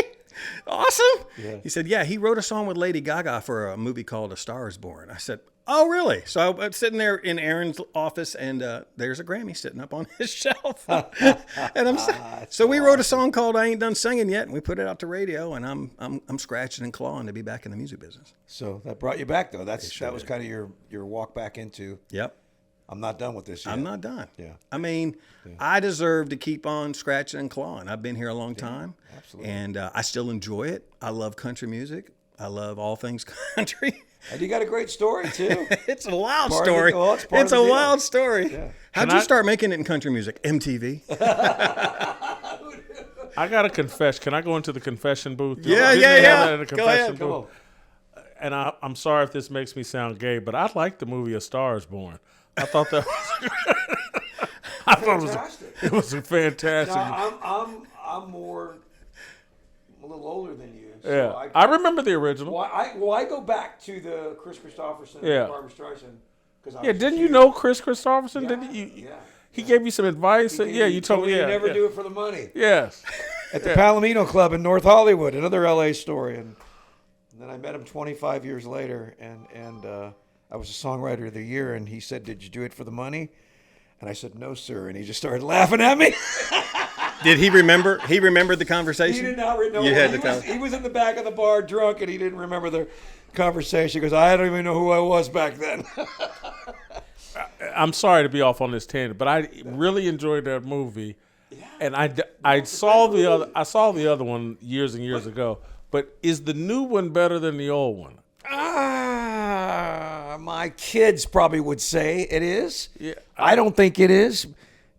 awesome. Yeah. He said, yeah, he wrote a song with Lady Gaga for a movie called A Star is Born. I said, oh, really? So I was sitting there in Aaron's office, and there's a Grammy sitting up on his shelf. And so we wrote a song called I Ain't Done Singing Yet, and we put it out to radio, and I'm scratching and clawing to be back in the music business. So that brought you back, though. That was kind of your walk back into. Yep. I'm not done with this yet. I'm not done. Yeah. I mean, I deserve to keep on scratching and clawing. I've been here a long time. Absolutely. And I still enjoy it. I love country music. I love all things country. And you got a great story, too. It's a wild Part story. of the- well, it's part It's of the a deal. wild story. Yeah. How'd you start making it in country music? MTV? I got to confess. Can I go into the confession booth? Yeah, Didn't yeah, they have yeah. that in the Go confession ahead. booth? And I'm sorry if this makes me sound gay, but I liked the movie A Star is Born. I thought that was, I thought it was a fantastic. Now, I'm a little older than you. So Yeah, I remember the original. I go back to the Chris Christopherson Yeah. and Barbra Streisand. Yeah, didn't you know Chris Christopherson? Didn't you? Yeah. He gave you some advice. Yeah, you told me. you Yeah, never yeah. do it for the money. Yes. At the Palomino Club in North Hollywood, another LA story. And then I met him 25 years later, and I was a songwriter of the year, and he said, "Did you do it for the money?" And I said, "No, sir." And he just started laughing at me. Did he remember? He remembered the conversation? He did not remember. You had the He was in the back of the bar drunk, and he didn't remember the conversation because I don't even know who I was back then. I'm sorry to be off on this tangent, but I really enjoyed that movie, and I saw the other one years and years ago. But is the new one better than the old one? My kids probably would say it is. Yeah, I don't think it is.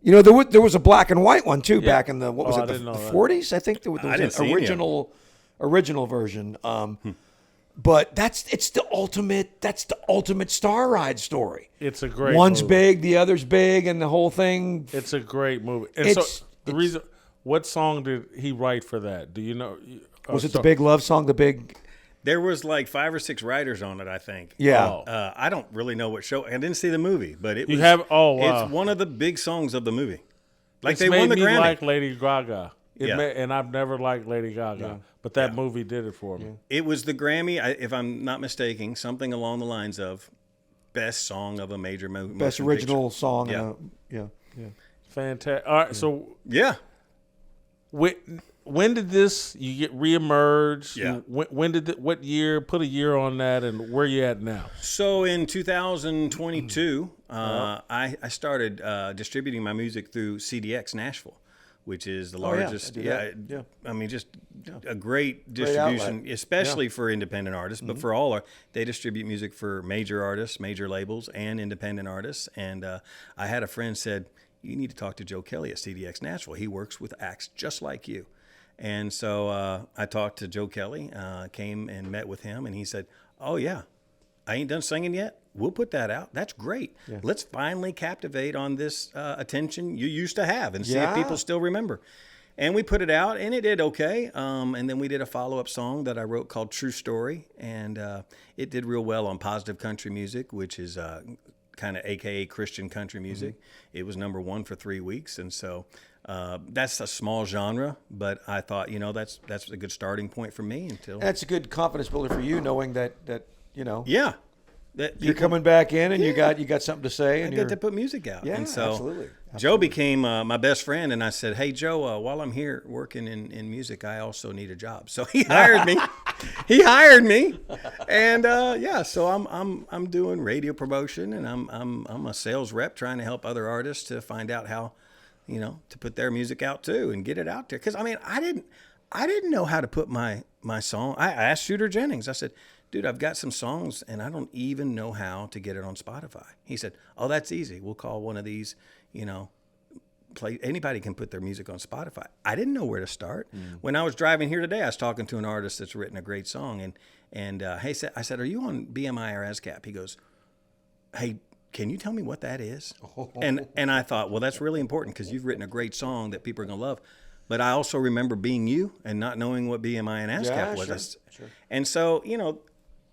You know, there was a black and white one too back in the I the didn't know that. 40s? I think there was didn't an see any original version. But that's the ultimate Star Ride story. It's a great. One's movie. big, the other's big, and the whole thing. It's a great movie. And It's- so the reason, what song did he write for that? Do you know? Was it the big love song? The big. There was like 5 or 6 writers on it, I think. Yeah. Oh. I don't really know what show. I didn't see the movie, but it You was. have- oh, wow. It's one of the big songs of the movie. Like It's they made won the me Grammy. like Lady Gaga. Yeah. And I've never liked Lady Gaga, but that movie did it for me. It was the Grammy, if I'm not mistaken, something along the lines of best song of a major motion Best original song. Yeah. Yeah. Fantastic. All right, so picture. Yeah. when did this you get reemerge? Yeah. When did what year? Put a year on that, and where you at now? So in 2022, I started distributing my music through CDX Nashville, which is the largest. I do that. Yeah. I mean, just a great distribution, outlet. especially for independent artists, but for all they distribute music for major artists, major labels, and independent artists. And I had a friend said, "You need to talk to Joe Kelly at CDX Nashville. He works with acts just like you." And so I talked to Joe Kelly, came and met with him, and he said, "Oh yeah, I ain't done singing yet. We'll put that out. That's great. Let's finally captivate on this attention you used to have and see if people still remember." And we put it out, and it did okay. And then we did a follow-up song that I wrote called True Story, and it did real well on Positive Country Music, which is kind of AKA Christian country music. It was number 1 for 3 weeks, and so that's a small genre, but I thought, that's a good starting point for me until. That's a good confidence builder for you, knowing that Yeah. That you're coming back in and you got something to say, I and get you're to put music out. Yeah, and so absolutely. Joe became my best friend, and I said, "Hey, Joe, while I'm here working in music, I also need a job." So he hired me. And so I'm doing radio promotion, and I'm a sales rep trying to help other artists to find out how, to put their music out too and get it out there. Because I mean, I didn't know how to put my song. I asked Shooter Jennings. I said, "Dude, I've got some songs, and I don't even know how to get it on Spotify." He said, "Oh, that's easy. We'll call one of these, anybody can put their music on Spotify." I didn't know where to start. When I was driving here today, I was talking to an artist that's written a great song, and I said, "Are you on BMI or ASCAP?" He goes, "Hey, can you tell me what that is?" And I thought, well, that's really important because you've written a great song that people are going to love. But I also remember being you and not knowing what BMI and ASCAP was. Sure. And so,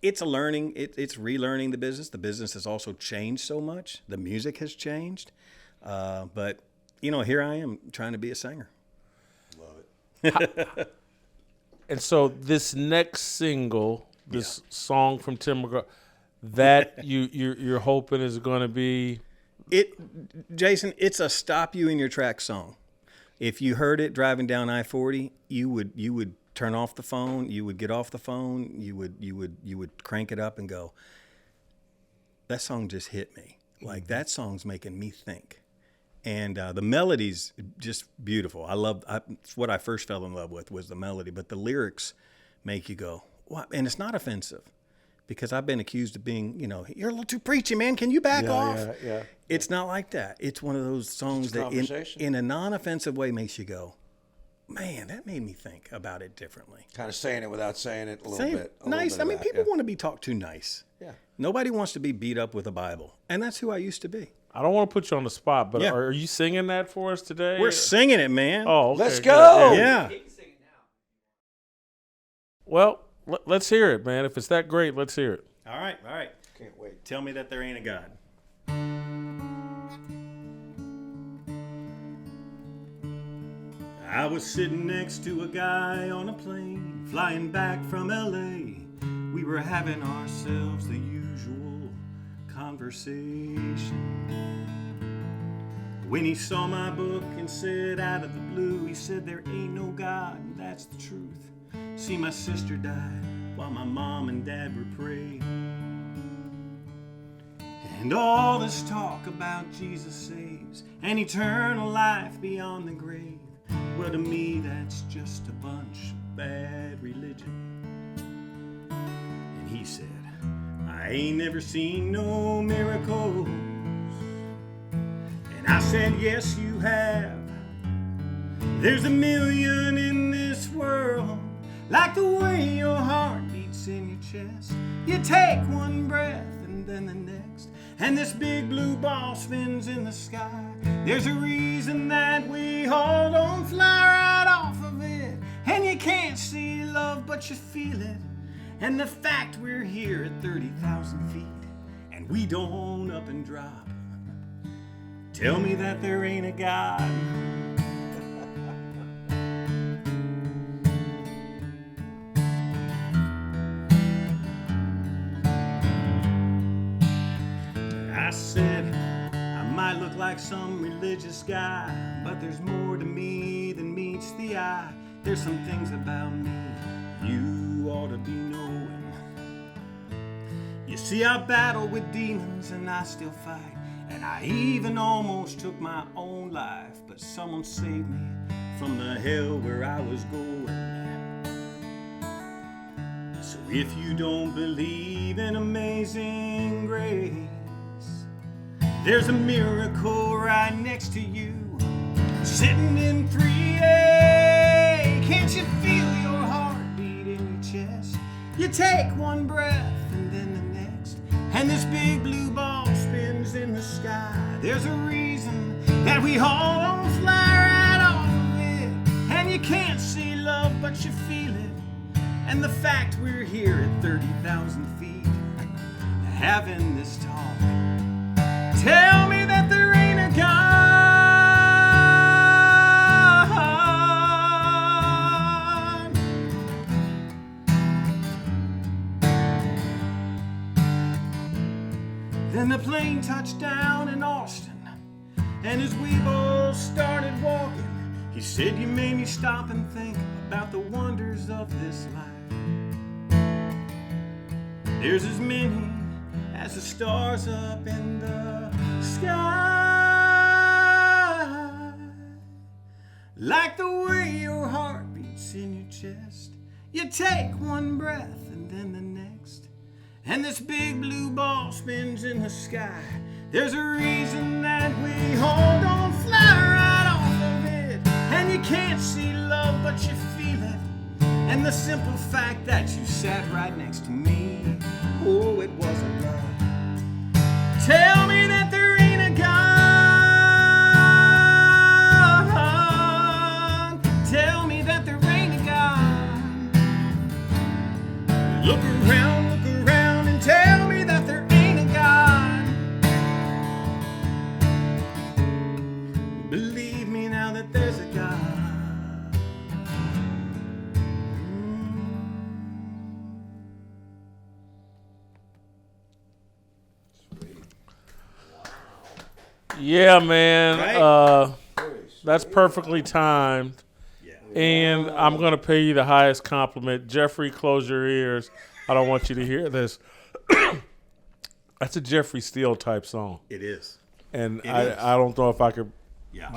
it's a learning. It's relearning the business. The business has also changed so much. The music has changed. But, here I am trying to be a singer. Love it. And so this next single, this song from Tim McGraw, that you're hoping is going to be... Jason, it's a stop you in your tracks song. If you heard it driving down I-40, you would turn off the phone, you would get off the phone, you would crank it up and go, that song just hit me. Like, that song's making me think. And the melody's just beautiful. It's what I first fell in love with, was the melody. But the lyrics make you go, what? And it's not offensive, because I've been accused of being, you're a little too preachy, man. Can you back off? Yeah. It's not like that. It's one of those songs that in a non-offensive way makes you go, man, that made me think about it differently. Kind of saying it without saying it a little bit. Nice. Little bit of that, people want to be talked to nice. Yeah. Nobody wants to be beat up with a Bible. And that's who I used to be. I don't want to put you on the spot, but are you singing that for us today? We're singing it, man. Oh, okay, let's good. go. Yeah. Well, let's hear it, man. If it's that great, let's hear it. All right. Can't wait. Tell me that there ain't a God. I was sitting next to a guy on a plane, flying back from L.A. We were having ourselves the usual conversation. When he saw my book and said out of the blue, he said, there ain't no God, and that's the truth. See, my sister died while my mom and dad were praying. And all this talk about Jesus saves and eternal life beyond the grave, well, to me, that's just a bunch of bad religion. And he said, I ain't never seen no miracles. And I said, yes, you have. There's a million in this world, like the way your heart beats in your chest. You take one breath and then the next, and this big blue ball spins in the sky. There's a reason that we all don't fly right off of it. And you can't see love, but you feel it. And the fact we're here at 30,000 feet, and we don't up and drop. Tell me that there ain't a God. I said, I might look like some religious guy, but there's more to me than meets the eye. There's some things about me you ought to be knowing. You see, I battle with demons and I still fight, and I even almost took my own life, but someone saved me from the hell where I was going. So if you don't believe in amazing grace, there's a miracle right next to you, sitting in 3A. Can't you feel your heartbeat in your chest? You take one breath and then the next, and this big blue ball spins in the sky. There's a reason that we all don't fly right off of it. And you can't see love, but you feel it. And the fact we're here at 30,000 feet, having this talk. Tell me that there ain't a God. Then the plane touched down in Austin, and as we both started walking, he said, you made me stop and think about the wonders of this life. There's as many as the stars up in the sky, like the way your heart beats in your chest. You take one breath and then the next, and this big blue ball spins in the sky. There's a reason that we all don't fly right off of it. And you can't see love, but you feel it. And the simple fact that you sat right next to me, oh, it wasn't love. Tell me that there ain't a God. Yeah, man. Right? That's perfectly timed. And I'm going to pay you the highest compliment. Jeffrey, close your ears. I don't want you to hear this. That's a Jeffrey Steele type song. It is. And I don't know if I could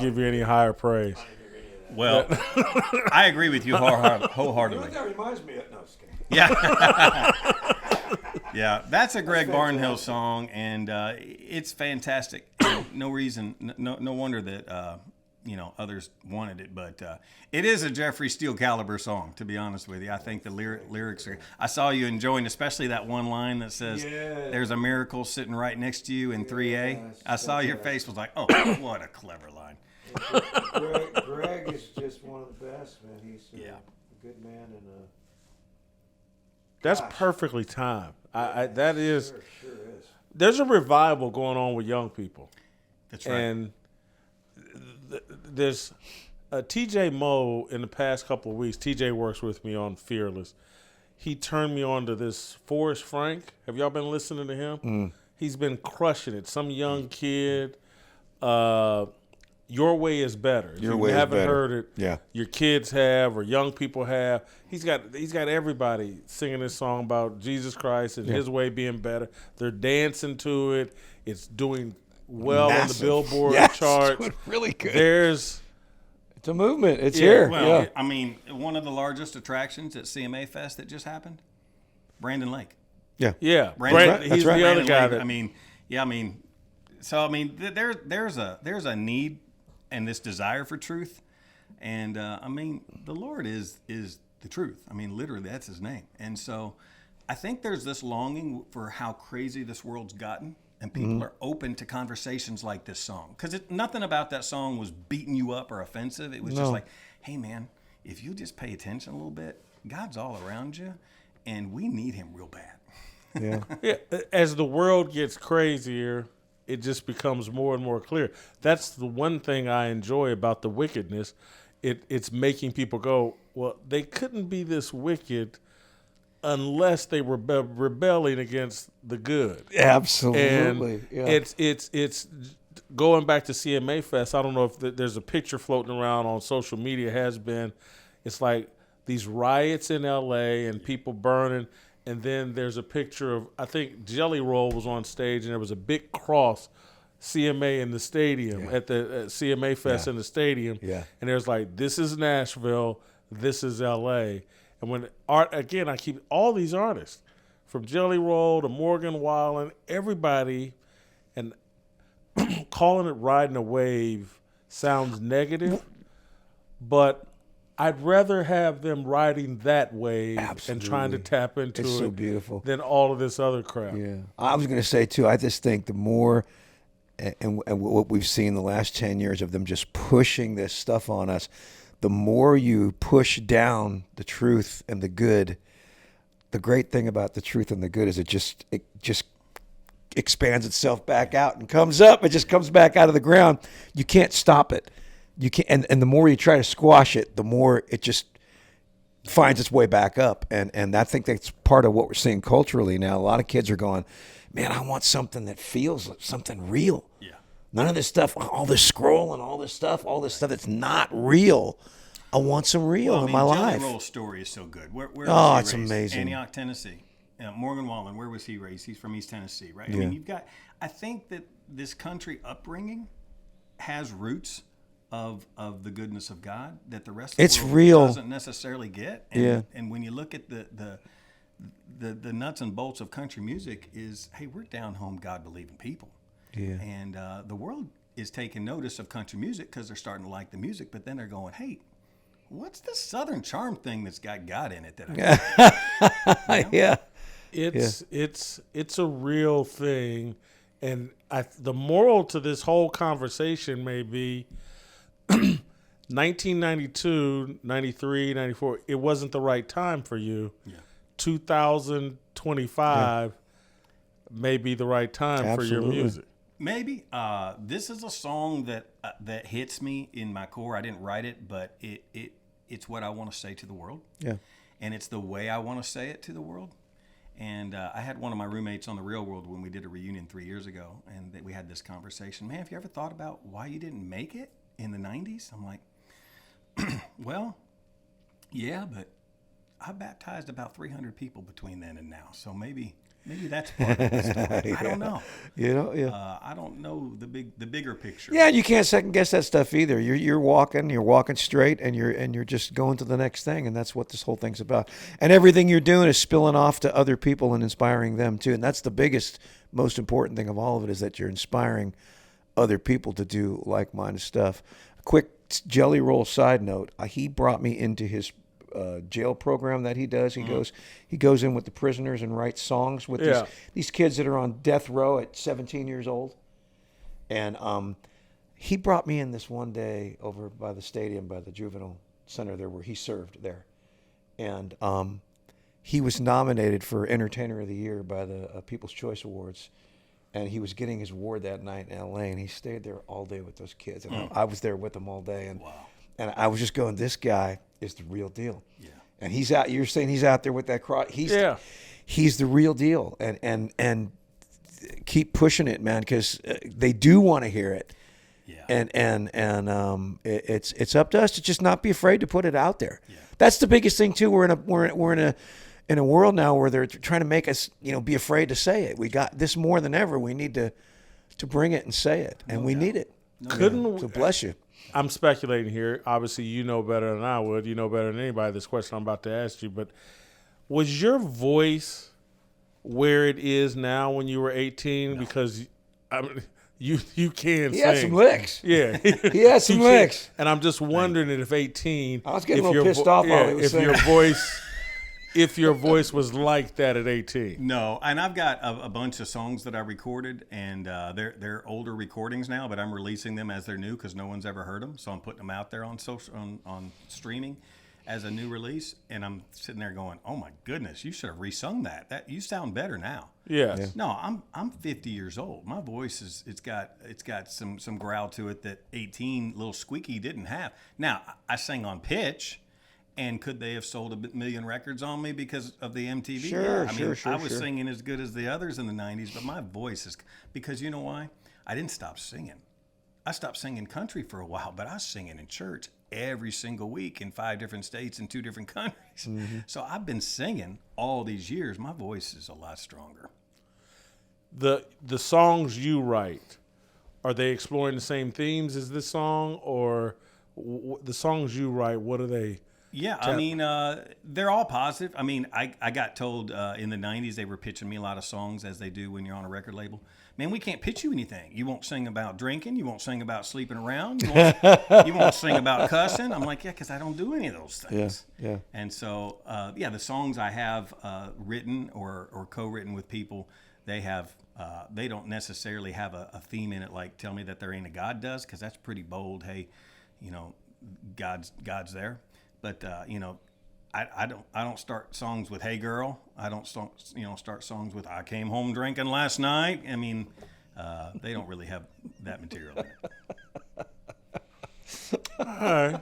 give you any higher praise. Well, I agree with you wholeheartedly. That reminds me of. No, just kidding. Yeah. Yeah, that's a Greg Barnhill song, and it's fantastic. No reason, no wonder that others wanted it, but it is a Jeffrey Steele caliber song. To be honest with you, I think the lyrics are. I saw you enjoying, especially that one line that says, "There's a miracle sitting right next to you in 3A." I saw your face was like, "Oh, what a clever line." Greg is just one of the best, man. He's a good man and a. That's perfectly timed. That is. Sure is. There's a revival going on with young people. That's right. And there's TJ Moe in the past couple of weeks. TJ works with me on Fearless. He turned me on to this Forrest Frank. Have y'all been listening to him? He's been crushing it. Some young kid. Your Way is Better. If you haven't heard it, your kids have or young people have. He's got everybody singing this song about Jesus Christ and His way being better. They're dancing to it. It's doing well on the Billboard charts. Doing really good. It's a movement. It's here. Well, I mean, one of the largest attractions at CMA Fest that just happened, Brandon Lake. Yeah. Brandon, he's the other guy. There's a need and this desire for truth, and the Lord is the truth. I mean, literally, that's His name. And so, I think there's this longing for how crazy this world's gotten, and people are open to conversations like this song, because nothing about that song was beating you up or offensive. It was just like, hey man, if you just pay attention a little bit, God's all around you, and we need Him real bad. Yeah. As the world gets crazier, it just becomes more and more clear. That's the one thing I enjoy about the wickedness. It's making people go, well, they couldn't be this wicked unless they were rebelling against the good. Absolutely. And it's going back to CMA Fest. I don't know if there's a picture floating around on social media. Has been. It's like these riots in L.A. and people burning. And then there's a picture of, I think Jelly Roll was on stage, and there was a big cross, CMA in the stadium, at the CMA Fest in the stadium. Yeah. And there's like, this is Nashville, this is L.A. And when I keep all these artists, from Jelly Roll to Morgan Wallen, everybody, and calling it riding a wave sounds negative, but I'd rather have them riding that wave and trying to tap into it's so beautiful than all of this other crap. Yeah, I was going to say too. I just think the more, and what we've seen the last 10 years of them just pushing this stuff on us, the more you push down the truth and the good. The great thing about the truth and the good is it just expands itself back out and comes up. It just comes back out of the ground. You can't stop it. You can't, and the more you try to squash it, the more it just finds its way back up. And I think that's part of what we're seeing culturally now. A lot of kids are going, man, I want something that feels like something real. Yeah. None of this stuff, all this scrolling, all this stuff that's not real. I want some real in my life. Jelly Roll's story is so good. Where was he it's raised? amazing. Antioch, Tennessee. Morgan Wallen, where was he raised? He's from East Tennessee, right? Yeah. I mean, I think that this country upbringing has roots of the goodness of God that the rest of the world real. doesn't necessarily get. And, and when you look at the nuts and bolts of country music is, hey, we're down home God-believing people. Yeah. And the world is taking notice of country music because they're starting to like the music, but then they're going, hey, what's this Southern charm thing that's got God in it that I Yeah. It's a real thing. And the moral to this whole conversation may be 1992, 93, 94, it wasn't the right time for you. Yeah. 2025 may be the right time for your music. Maybe. This is a song that hits me in my core. I didn't write it, but it's what I want to say to the world. Yeah. And it's the way I want to say it to the world. And I had one of my roommates on the Real World when we did a reunion 3 years ago, and we had this conversation. Man, have you ever thought about why you didn't make it in the 90s? I'm like, well, yeah, but I baptized about 300 people between then and now, so maybe that's part of the story. Yeah. I don't know. I don't know the bigger picture. Yeah, you can't second guess that stuff either. You're walking straight, and you're just going to the next thing, and that's what this whole thing's about. And everything you're doing is spilling off to other people and inspiring them too. And that's the biggest, most important thing of all of it, is that you're inspiring other people to do like-minded stuff. A quick Jelly Roll side note: he brought me into his jail program that he does. He goes in with the prisoners and writes songs with these kids that are on death row at 17 years old. And he brought me in this one day over by the stadium, by the juvenile center there where he served there. And he was nominated for Entertainer of the Year by the People's Choice Awards. And he was getting his award that night in L.A., and he stayed there all day with those kids. And I was there with them all day. And, and I was just going, this guy is the real deal. Yeah. And he's out. You're saying he's out there with that cross. He's the real deal. And keep pushing it, man, because they do want to hear it. Yeah. And it's up to us to just not be afraid to put it out there. Yeah. That's the biggest thing too. We're in a world now where they're trying to make us, be afraid to say it. We got this more than ever. We need to bring it and say it, and we need it. So bless you. I'm speculating here. Obviously, you know better than I would. You know better than anybody this question I'm about to ask you. But was your voice where it is now when you were 18? No. Because you can sing. He had some licks. Yeah. He had some licks. And I'm just wondering if 18. I was getting a little pissed off while he was saying. If your voice was like that at 18. No, and I've got a bunch of songs that I recorded, and they're older recordings now, but I'm releasing them as they're new because no one's ever heard them. So I'm putting them out there on streaming as a new release, and I'm sitting there going, "Oh my goodness, you should have resung that. That you sound better now." Yes. Yeah. No, I'm 50 years old. My voice it's got some growl to it that 18 little squeaky didn't have. Now I sang on pitch. And could they have sold a million records on me because of the MTV? Sure, I was singing as good as the others in the 90s, but my voice is... Because you know why? I didn't stop singing. I stopped singing country for a while, but I was singing in church every single week in 5 different states and 2 different countries. Mm-hmm. So I've been singing all these years. My voice is a lot stronger. The songs you write, are they exploring the same themes as this song? Or the songs you write, what are they... Yeah, I mean, they're all positive. I mean, I got told in the 90s they were pitching me a lot of songs, as they do when you're on a record label. Man, we can't pitch you anything. You won't sing about drinking. You won't sing about sleeping around. You won't sing about cussing. I'm like, yeah, because I don't do any of those things. Yeah. And so, the songs I have written or co-written with people, they don't necessarily have a theme in it like "Tell Me That There Ain't a God" does, because that's pretty bold. Hey, God's there. But I don't start songs with "Hey Girl." I don't start songs with "I Came Home Drinking Last Night." I mean, they don't really have that material in it. All right.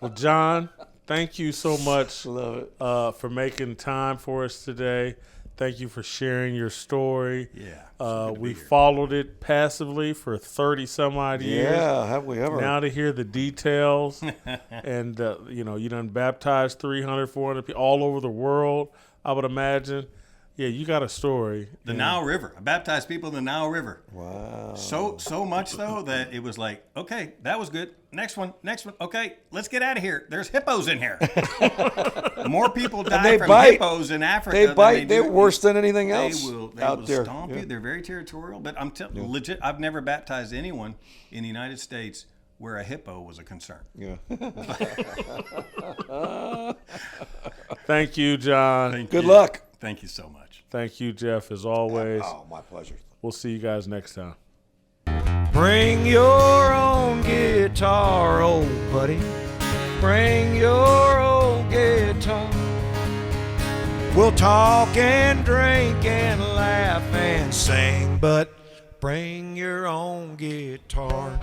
Well, Jon, thank you so much for making time for us today. Thank you for sharing your story. Yeah. We followed it passively for 30 some odd years. Yeah, have we ever? Now to hear the details and, you done baptized 300, 400 people all over the world, I would imagine. Yeah, you got a story. The Nile River. I baptized people in the Nile River. Wow. So much, though, that it was like, okay, that was good. Next one. Okay, let's get out of here. There's hippos in here. More people die from hippos in Africa. They bite. They're worse than anything else. They will stomp you. They're very territorial. But I'm legit, I've never baptized anyone in the United States where a hippo was a concern. Yeah. Thank you, Jon. Good luck. Thank you so much. Thank you, Jeff, as always. Oh, my pleasure. We'll see you guys next time. Bring your own guitar, old buddy. Bring your old guitar. We'll talk and drink and laugh and sing, but bring your own guitar.